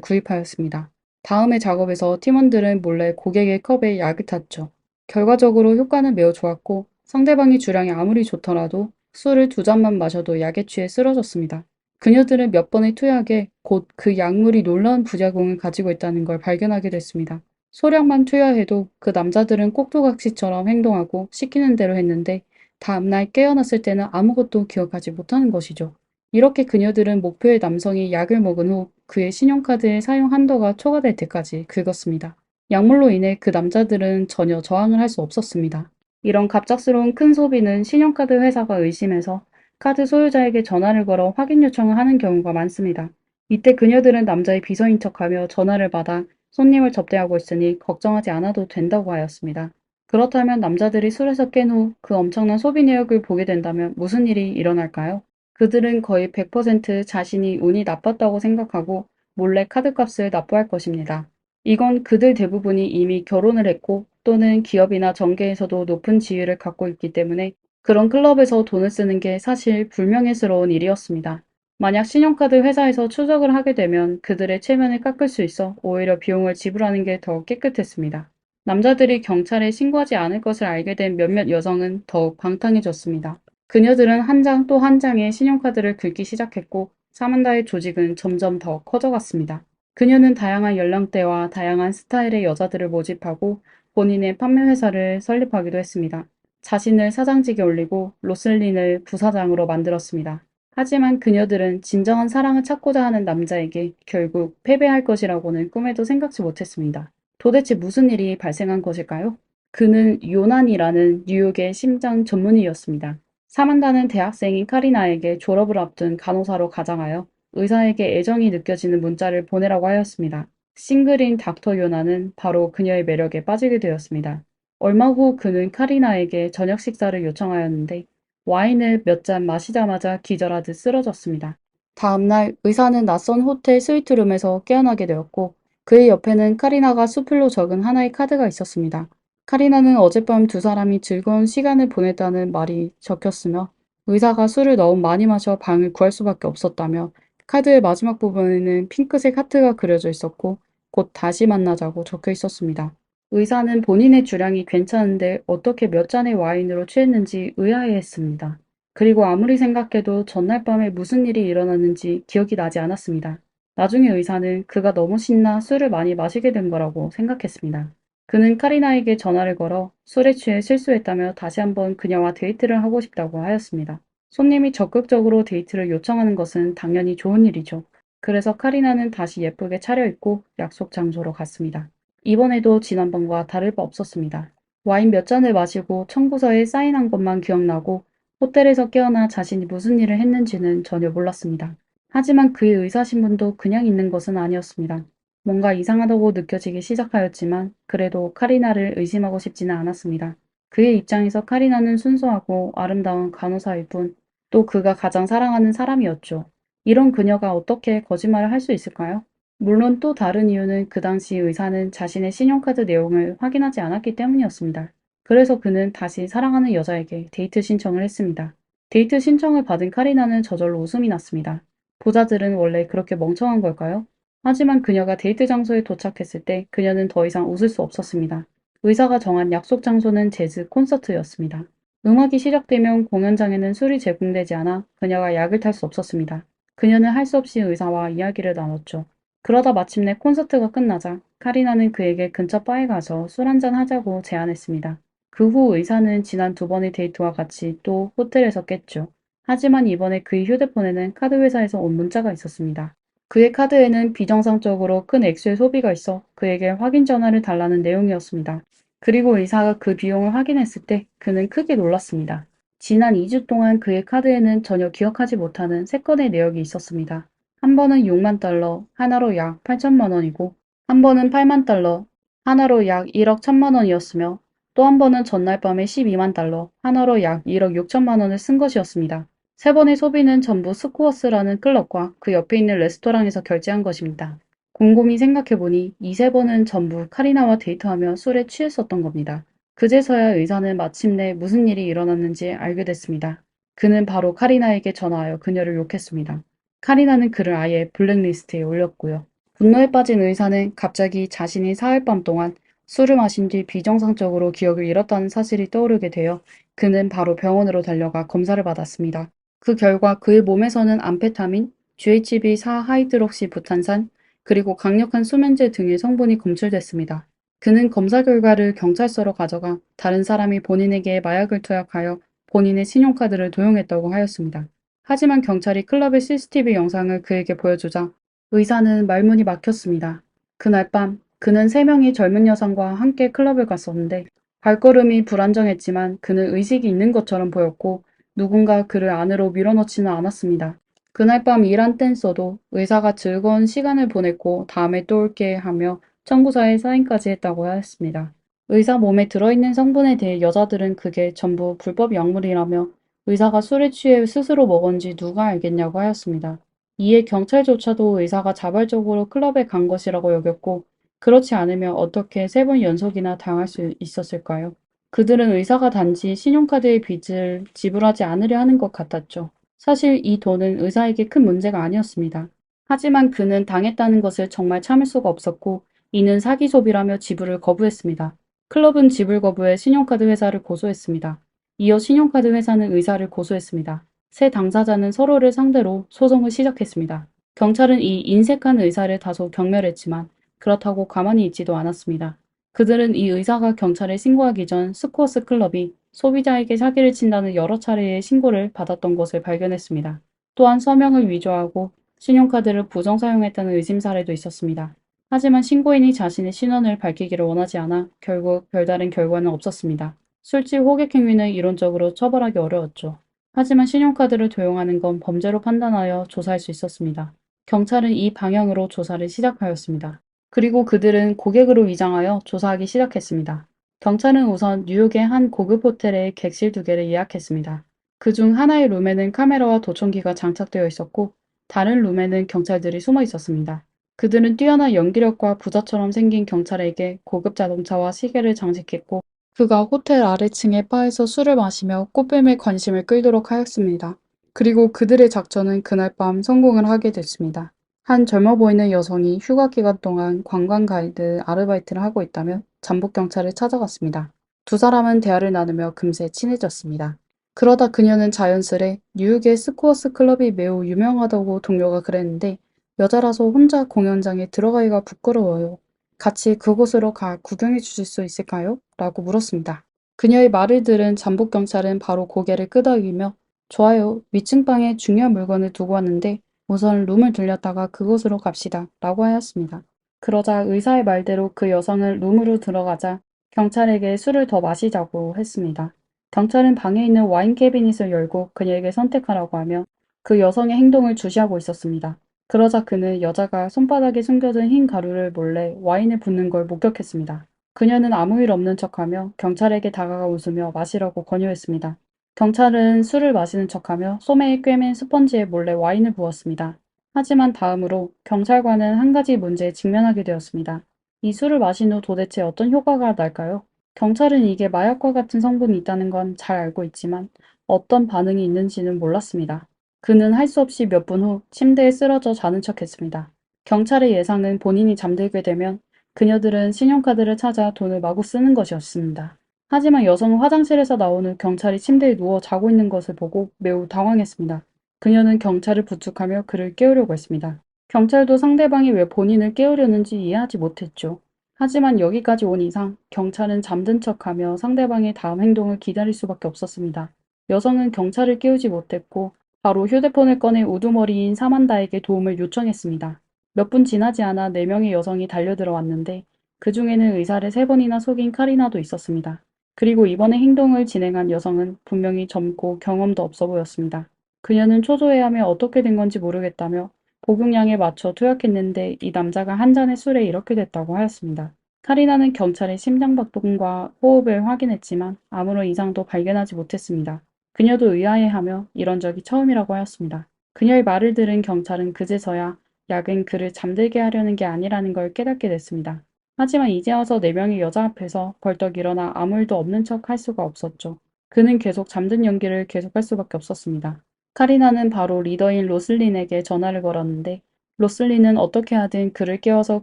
구입하였습니다. 다음의 작업에서 팀원들은 몰래 고객의 컵에 약을 탔죠. 결과적으로 효과는 매우 좋았고 상대방의 주량이 아무리 좋더라도 술을 두 잔만 마셔도 약에 취해 쓰러졌습니다. 그녀들은 몇 번의 투약에 곧 그 약물이 놀라운 부작용을 가지고 있다는 걸 발견하게 됐습니다. 소량만 투여해도 그 남자들은 꼭두각시처럼 행동하고 시키는 대로 했는데 다음날 깨어났을 때는 아무것도 기억하지 못하는 것이죠. 이렇게 그녀들은 목표의 남성이 약을 먹은 후 그의 신용카드의 사용 한도가 초과될 때까지 긁었습니다. 약물로 인해 그 남자들은 전혀 저항을 할 수 없었습니다. 이런 갑작스러운 큰 소비는 신용카드 회사가 의심해서 카드 소유자에게 전화를 걸어 확인 요청을 하는 경우가 많습니다. 이때 그녀들은 남자의 비서인 척하며 전화를 받아 손님을 접대하고 있으니 걱정하지 않아도 된다고 하였습니다. 그렇다면 남자들이 술에서 깬 후 그 엄청난 소비 내역을 보게 된다면 무슨 일이 일어날까요? 그들은 거의 100% 자신이 운이 나빴다고 생각하고 몰래 카드값을 납부할 것입니다. 이건 그들 대부분이 이미 결혼을 했고 또는 기업이나 정계에서도 높은 지위를 갖고 있기 때문에 그런 클럽에서 돈을 쓰는 게 사실 불명예스러운 일이었습니다. 만약 신용카드 회사에서 추적을 하게 되면 그들의 체면을 깎을 수 있어 오히려 비용을 지불하는 게 더 깨끗했습니다. 남자들이 경찰에 신고하지 않을 것을 알게 된 몇몇 여성은 더욱 방탕해졌습니다. 그녀들은 한 장 또 한 장의 신용카드를 긁기 시작했고 사만다의 조직은 점점 더 커져갔습니다. 그녀는 다양한 연령대와 다양한 스타일의 여자들을 모집하고 본인의 판매 회사를 설립하기도 했습니다. 자신을 사장직에 올리고 로슬린을 부사장으로 만들었습니다. 하지만 그녀들은 진정한 사랑을 찾고자 하는 남자에게 결국 패배할 것이라고는 꿈에도 생각지 못했습니다. 도대체 무슨 일이 발생한 것일까요? 그는 요난이라는 뉴욕의 심장 전문의였습니다. 사만다는 대학생인 카리나에게 졸업을 앞둔 간호사로 가장하여 의사에게 애정이 느껴지는 문자를 보내라고 하였습니다. 싱글인 닥터 요나는 바로 그녀의 매력에 빠지게 되었습니다. 얼마 후 그는 카리나에게 저녁 식사를 요청하였는데 와인을 몇 잔 마시자마자 기절하듯 쓰러졌습니다. 다음날 의사는 낯선 호텔 스위트룸에서 깨어나게 되었고 그의 옆에는 카리나가 수필로 적은 하나의 카드가 있었습니다. 카리나는 어젯밤 두 사람이 즐거운 시간을 보냈다는 말이 적혔으며 의사가 술을 너무 많이 마셔 방을 구할 수밖에 없었다며 카드의 마지막 부분에는 핑크색 하트가 그려져 있었고 곧 다시 만나자고 적혀 있었습니다. 의사는 본인의 주량이 괜찮은데 어떻게 몇 잔의 와인으로 취했는지 의아해했습니다. 그리고 아무리 생각해도 전날 밤에 무슨 일이 일어났는지 기억이 나지 않았습니다. 나중에 의사는 그가 너무 신나 술을 많이 마시게 된 거라고 생각했습니다. 그는 카리나에게 전화를 걸어 술에 취해 실수했다며 다시 한번 그녀와 데이트를 하고 싶다고 하였습니다. 손님이 적극적으로 데이트를 요청하는 것은 당연히 좋은 일이죠. 그래서 카리나는 다시 예쁘게 차려입고 약속 장소로 갔습니다. 이번에도 지난번과 다를 바 없었습니다. 와인 몇 잔을 마시고 청구서에 사인한 것만 기억나고 호텔에서 깨어나 자신이 무슨 일을 했는지는 전혀 몰랐습니다. 하지만 그의 의사신분도 그냥 있는 것은 아니었습니다. 뭔가 이상하다고 느껴지기 시작하였지만 그래도 카리나를 의심하고 싶지는 않았습니다. 그의 입장에서 카리나는 순수하고 아름다운 간호사일 뿐, 또 그가 가장 사랑하는 사람이었죠. 이런 그녀가 어떻게 거짓말을 할 수 있을까요? 물론 또 다른 이유는 그 당시 의사는 자신의 신용카드 내용을 확인하지 않았기 때문이었습니다. 그래서 그는 다시 사랑하는 여자에게 데이트 신청을 했습니다. 데이트 신청을 받은 카리나는 저절로 웃음이 났습니다. 보자들은 원래 그렇게 멍청한 걸까요? 하지만 그녀가 데이트 장소에 도착했을 때 그녀는 더 이상 웃을 수 없었습니다. 의사가 정한 약속 장소는 재즈 콘서트였습니다. 음악이 시작되면 공연장에는 술이 제공되지 않아 그녀가 약을 탈 수 없었습니다. 그녀는 할 수 없이 의사와 이야기를 나눴죠. 그러다 마침내 콘서트가 끝나자 카리나는 그에게 근처 바에 가서 술 한잔 하자고 제안했습니다. 그 후 의사는 지난 두 번의 데이트와 같이 또 호텔에서 깼죠. 하지만 이번에 그의 휴대폰에는 카드 회사에서 온 문자가 있었습니다. 그의 카드에는 비정상적으로 큰 액수의 소비가 있어 그에게 확인 전화를 달라는 내용이었습니다. 그리고 의사가 그 비용을 확인했을 때 그는 크게 놀랐습니다. 지난 2주 동안 그의 카드에는 전혀 기억하지 못하는 세 건의 내역이 있었습니다. 한 번은 6만 달러, 하나로 약 8천만 원이고, 한 번은 8만 달러, 하나로 약 1억 1천만 원이었으며, 또 한 번은 전날 밤에 12만 달러, 하나로 약 1억 6천만 원을 쓴 것이었습니다. 세 번의 소비는 전부 스코어스라는 클럽과 그 옆에 있는 레스토랑에서 결제한 것입니다. 곰곰이 생각해보니 이 세 번은 전부 카리나와 데이트하며 술에 취했었던 겁니다. 그제서야 의사는 마침내 무슨 일이 일어났는지 알게 됐습니다. 그는 바로 카리나에게 전화하여 그녀를 욕했습니다. 카리나는 그를 아예 블랙리스트에 올렸고요. 분노에 빠진 의사는 갑자기 자신이 사흘밤 동안 술을 마신 뒤 비정상적으로 기억을 잃었다는 사실이 떠오르게 되어 그는 바로 병원으로 달려가 검사를 받았습니다. 그 결과 그의 몸에서는 암페타민, GHB4 하이드록시 부탄산, 그리고 강력한 수면제 등의 성분이 검출됐습니다. 그는 검사 결과를 경찰서로 가져가 다른 사람이 본인에게 마약을 투약하여 본인의 신용카드를 도용했다고 하였습니다. 하지만 경찰이 클럽의 CCTV 영상을 그에게 보여주자 의사는 말문이 막혔습니다. 그날 밤 그는 3명의 젊은 여성과 함께 클럽을 갔었는데 발걸음이 불안정했지만 그는 의식이 있는 것처럼 보였고 누군가 그를 안으로 밀어넣지는 않았습니다. 그날 밤 이란 댄서도 의사가 즐거운 시간을 보냈고 다음에 또 올게 하며 청구서에 사인까지 했다고 하였습니다. 의사 몸에 들어있는 성분에 대해 여자들은 그게 전부 불법 약물이라며 의사가 술에 취해 스스로 먹은지 누가 알겠냐고 하였습니다. 이에 경찰조차도 의사가 자발적으로 클럽에 간 것이라고 여겼고 그렇지 않으면 어떻게 3번 연속이나 당할 수 있었을까요? 그들은 의사가 단지 신용카드의 빚을 지불하지 않으려 하는 것 같았죠. 사실 이 돈은 의사에게 큰 문제가 아니었습니다. 하지만 그는 당했다는 것을 정말 참을 수가 없었고 이는 사기 소비라며 지불을 거부했습니다. 클럽은 지불 거부해 신용카드 회사를 고소했습니다. 이어 신용카드 회사는 의사를 고소했습니다. 세 당사자는 서로를 상대로 소송을 시작했습니다. 경찰은 이 인색한 의사를 다소 경멸했지만 그렇다고 가만히 있지도 않았습니다. 그들은 이 의사가 경찰에 신고하기 전 스코어스 클럽이 소비자에게 사기를 친다는 여러 차례의 신고를 받았던 것을 발견했습니다. 또한 서명을 위조하고 신용카드를 부정 사용했다는 의심 사례도 있었습니다. 하지만 신고인이 자신의 신원을 밝히기를 원하지 않아 결국 별다른 결과는 없었습니다. 술집 호객 행위는 이론적으로 처벌하기 어려웠죠. 하지만 신용카드를 도용하는 건 범죄로 판단하여 조사할 수 있었습니다. 경찰은 이 방향으로 조사를 시작하였습니다. 그리고 그들은 고객으로 위장하여 조사하기 시작했습니다. 경찰은 우선 뉴욕의 한 고급 호텔에 객실 2개를 예약했습니다. 그중 하나의 룸에는 카메라와 도청기가 장착되어 있었고 다른 룸에는 경찰들이 숨어 있었습니다. 그들은 뛰어난 연기력과 부자처럼 생긴 경찰에게 고급 자동차와 시계를 장식했고 그가 호텔 아래층의 바에서 술을 마시며 꽃뱀의 관심을 끌도록 하였습니다. 그리고 그들의 작전은 그날 밤 성공을 하게 됐습니다. 한 젊어 보이는 여성이 휴가 기간 동안 관광 가이드 아르바이트를 하고 있다며 잠복 경찰을 찾아갔습니다. 두 사람은 대화를 나누며 금세 친해졌습니다. 그러다 그녀는 자연스레 뉴욕의 스코어스 클럽이 매우 유명하다고 동료가 그랬는데 여자라서 혼자 공연장에 들어가기가 부끄러워요. 같이 그곳으로 가 구경해 주실 수 있을까요? 라고 물었습니다. 그녀의 말을 들은 잠복 경찰은 바로 고개를 끄덕이며 좋아요. 위층 방에 중요한 물건을 두고 왔는데 우선 룸을 들렸다가 그곳으로 갑시다. 라고 하였습니다. 그러자 의사의 말대로 그 여성은 룸으로 들어가자 경찰에게 술을 더 마시자고 했습니다. 경찰은 방에 있는 와인 캐비닛을 열고 그녀에게 선택하라고 하며 그 여성의 행동을 주시하고 있었습니다. 그러자 그는 여자가 손바닥에 숨겨둔 흰 가루를 몰래 와인에 붓는 걸 목격했습니다. 그녀는 아무 일 없는 척하며 경찰에게 다가가 웃으며 마시라고 권유했습니다. 경찰은 술을 마시는 척하며 소매에 꿰맨 스펀지에 몰래 와인을 부었습니다. 하지만 다음으로 경찰관은 한 가지 문제에 직면하게 되었습니다. 이 술을 마신 후 도대체 어떤 효과가 날까요? 경찰은 이게 마약과 같은 성분이 있다는 건 잘 알고 있지만 어떤 반응이 있는지는 몰랐습니다. 그는 할 수 없이 몇 분 후 침대에 쓰러져 자는 척했습니다. 경찰의 예상은 본인이 잠들게 되면 그녀들은 신용카드를 찾아 돈을 마구 쓰는 것이었습니다. 하지만 여성은 화장실에서 나온 후 경찰이 침대에 누워 자고 있는 것을 보고 매우 당황했습니다. 그녀는 경찰을 부축하며 그를 깨우려고 했습니다. 경찰도 상대방이 왜 본인을 깨우려는지 이해하지 못했죠. 하지만 여기까지 온 이상 경찰은 잠든 척하며 상대방의 다음 행동을 기다릴 수밖에 없었습니다. 여성은 경찰을 깨우지 못했고 바로 휴대폰을 꺼내 우두머리인 사만다에게 도움을 요청했습니다. 몇 분 지나지 않아 4명의 여성이 달려들어왔는데 그 중에는 의사를 3번이나 속인 카리나도 있었습니다. 그리고 이번에 행동을 진행한 여성은 분명히 젊고 경험도 없어 보였습니다. 그녀는 초조해하며 어떻게 된 건지 모르겠다며 복용량에 맞춰 투약했는데 이 남자가 한 잔의 술에 이렇게 됐다고 하였습니다. 카리나는 경찰의 심장박동과 호흡을 확인했지만 아무런 이상도 발견하지 못했습니다. 그녀도 의아해하며 이런 적이 처음이라고 하였습니다. 그녀의 말을 들은 경찰은 그제서야 약은 그를 잠들게 하려는 게 아니라는 걸 깨닫게 됐습니다. 하지만 이제 와서 4명의 여자 앞에서 벌떡 일어나 아무 일도 없는 척 할 수가 없었죠. 그는 계속 잠든 연기를 계속할 수밖에 없었습니다. 카리나는 바로 리더인 로슬린에게 전화를 걸었는데 로슬린은 어떻게 하든 그를 깨워서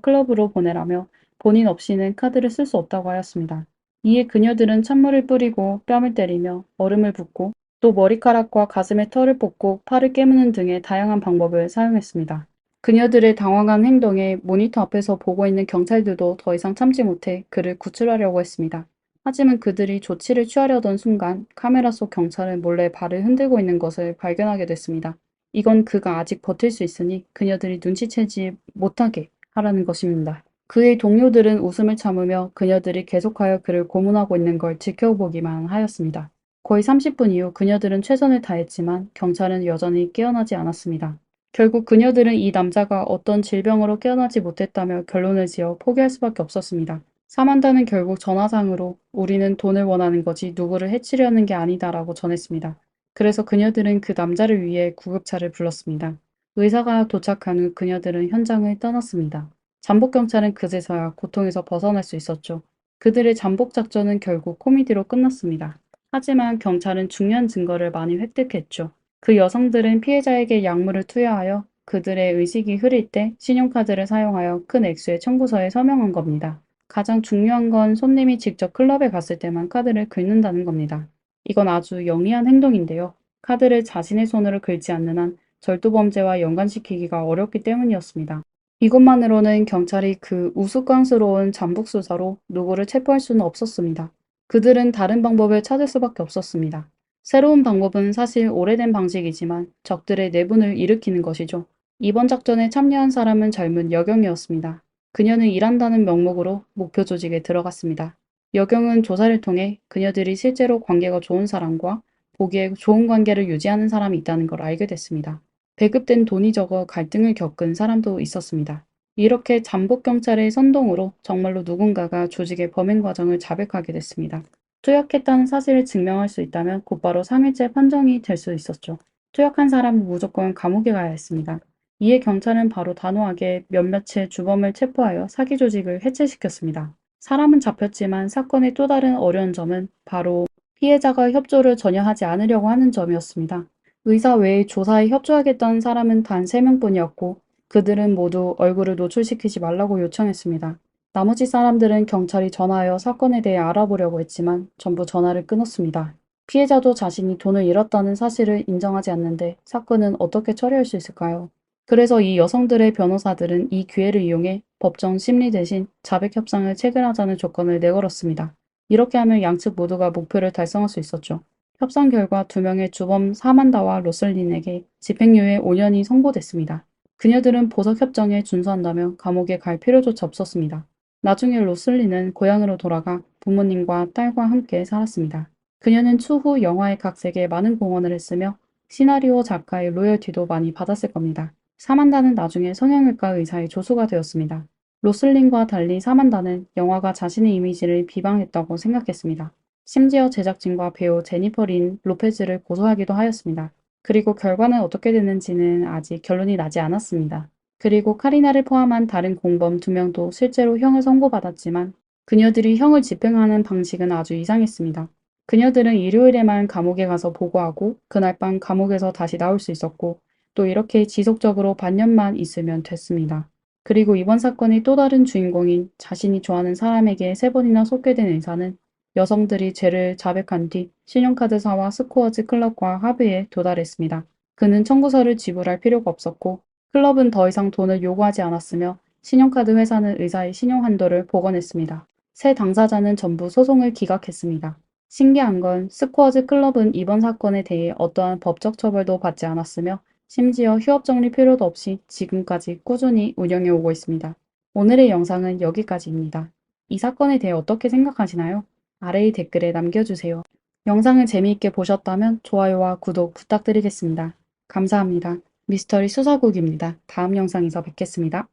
클럽으로 보내라며 본인 없이는 카드를 쓸 수 없다고 하였습니다. 이에 그녀들은 찬물을 뿌리고 뺨을 때리며 얼음을 붓고 또 머리카락과 가슴의 털을 뽑고 팔을 깨무는 등의 다양한 방법을 사용했습니다. 그녀들의 당황한 행동에 모니터 앞에서 보고 있는 경찰들도 더 이상 참지 못해 그를 구출하려고 했습니다. 하지만 그들이 조치를 취하려던 순간 카메라 속 경찰은 몰래 발을 흔들고 있는 것을 발견하게 됐습니다. 이건 그가 아직 버틸 수 있으니 그녀들이 눈치채지 못하게 하라는 것입니다. 그의 동료들은 웃음을 참으며 그녀들이 계속하여 그를 고문하고 있는 걸 지켜보기만 하였습니다. 거의 30분 이후 그녀들은 최선을 다했지만 경찰은 여전히 깨어나지 않았습니다. 결국 그녀들은 이 남자가 어떤 질병으로 깨어나지 못했다며 결론을 지어 포기할 수밖에 없었습니다. 사만다는 결국 전화상으로 우리는 돈을 원하는 거지 누구를 해치려는 게 아니다라고 전했습니다. 그래서 그녀들은 그 남자를 위해 구급차를 불렀습니다. 의사가 도착한 후 그녀들은 현장을 떠났습니다. 잠복경찰은 그제서야 고통에서 벗어날 수 있었죠. 그들의 잠복 작전은 결국 코미디로 끝났습니다. 하지만 경찰은 중요한 증거를 많이 획득했죠. 그 여성들은 피해자에게 약물을 투여하여 그들의 의식이 흐릴 때 신용카드를 사용하여 큰 액수의 청구서에 서명한 겁니다. 가장 중요한 건 손님이 직접 클럽에 갔을 때만 카드를 긁는다는 겁니다. 이건 아주 영리한 행동인데요. 카드를 자신의 손으로 긁지 않는 한 절도범죄와 연관시키기가 어렵기 때문이었습니다. 이것만으로는 경찰이 그 우스꽝스러운 잠복 수사로 누구를 체포할 수는 없었습니다. 그들은 다른 방법을 찾을 수밖에 없었습니다. 새로운 방법은 사실 오래된 방식이지만 적들의 내분을 일으키는 것이죠. 이번 작전에 참여한 사람은 젊은 여경이었습니다. 그녀는 일한다는 명목으로 목표 조직에 들어갔습니다. 여경은 조사를 통해 그녀들이 실제로 관계가 좋은 사람과 보기에 좋은 관계를 유지하는 사람이 있다는 걸 알게 됐습니다. 배급된 돈이 적어 갈등을 겪은 사람도 있었습니다. 이렇게 잠복경찰의 선동으로 정말로 누군가가 조직의 범행 과정을 자백하게 됐습니다. 투약했다는 사실을 증명할 수 있다면 곧바로 3일째 판정이 될 수 있었죠. 투약한 사람은 무조건 감옥에 가야 했습니다. 이에 경찰은 바로 단호하게 몇몇의 주범을 체포하여 사기 조직을 해체시켰습니다. 사람은 잡혔지만 사건의 또 다른 어려운 점은 바로 피해자가 협조를 전혀 하지 않으려고 하는 점이었습니다. 의사 외에 조사에 협조하겠다는 사람은 단 3명뿐이었고 그들은 모두 얼굴을 노출시키지 말라고 요청했습니다. 나머지 사람들은 경찰이 전화하여 사건에 대해 알아보려고 했지만 전부 전화를 끊었습니다. 피해자도 자신이 돈을 잃었다는 사실을 인정하지 않는데 사건은 어떻게 처리할 수 있을까요? 그래서 이 여성들의 변호사들은 이 기회를 이용해 법정 심리 대신 자백 협상을 체결하자는 조건을 내걸었습니다. 이렇게 하면 양측 모두가 목표를 달성할 수 있었죠. 협상 결과 2명의 주범 사만다와 로슬린에게 집행유예 5년이 선고됐습니다. 그녀들은 보석 협정에 준수한다며 감옥에 갈 필요조차 없었습니다. 나중에 로슬린은 고향으로 돌아가 부모님과 딸과 함께 살았습니다. 그녀는 추후 영화의 각색에 많은 공헌을 했으며 시나리오 작가의 로열티도 많이 받았을 겁니다. 사만다는 나중에 성형외과 의사의 조수가 되었습니다. 로슬린과 달리 사만다는 영화가 자신의 이미지를 비방했다고 생각했습니다. 심지어 제작진과 배우 제니퍼 린 로페즈를 고소하기도 하였습니다. 그리고 결과는 어떻게 됐는지는 아직 결론이 나지 않았습니다. 그리고 카리나를 포함한 다른 공범 2명도 실제로 형을 선고받았지만 그녀들이 형을 집행하는 방식은 아주 이상했습니다. 그녀들은 일요일에만 감옥에 가서 보고하고 그날 밤 감옥에서 다시 나올 수 있었고 또 이렇게 지속적으로 반년만 있으면 됐습니다. 그리고 이번 사건의 또 다른 주인공인 자신이 좋아하는 사람에게 3번이나 속게 된 의사는 여성들이 죄를 자백한 뒤 신용카드사와 스코어즈 클럽과 합의에 도달했습니다. 그는 청구서를 지불할 필요가 없었고 클럽은 더 이상 돈을 요구하지 않았으며 신용카드 회사는 의사의 신용 한도를 복원했습니다. 세 당사자는 전부 소송을 기각했습니다. 신기한 건 스코어즈 클럽은 이번 사건에 대해 어떠한 법적 처벌도 받지 않았으며 심지어 휴업 정리 필요도 없이 지금까지 꾸준히 운영해 오고 있습니다. 오늘의 영상은 여기까지입니다. 이 사건에 대해 어떻게 생각하시나요? 아래의 댓글에 남겨주세요. 영상을 재미있게 보셨다면 좋아요와 구독 부탁드리겠습니다. 감사합니다. 미스터리 수사국입니다. 다음 영상에서 뵙겠습니다.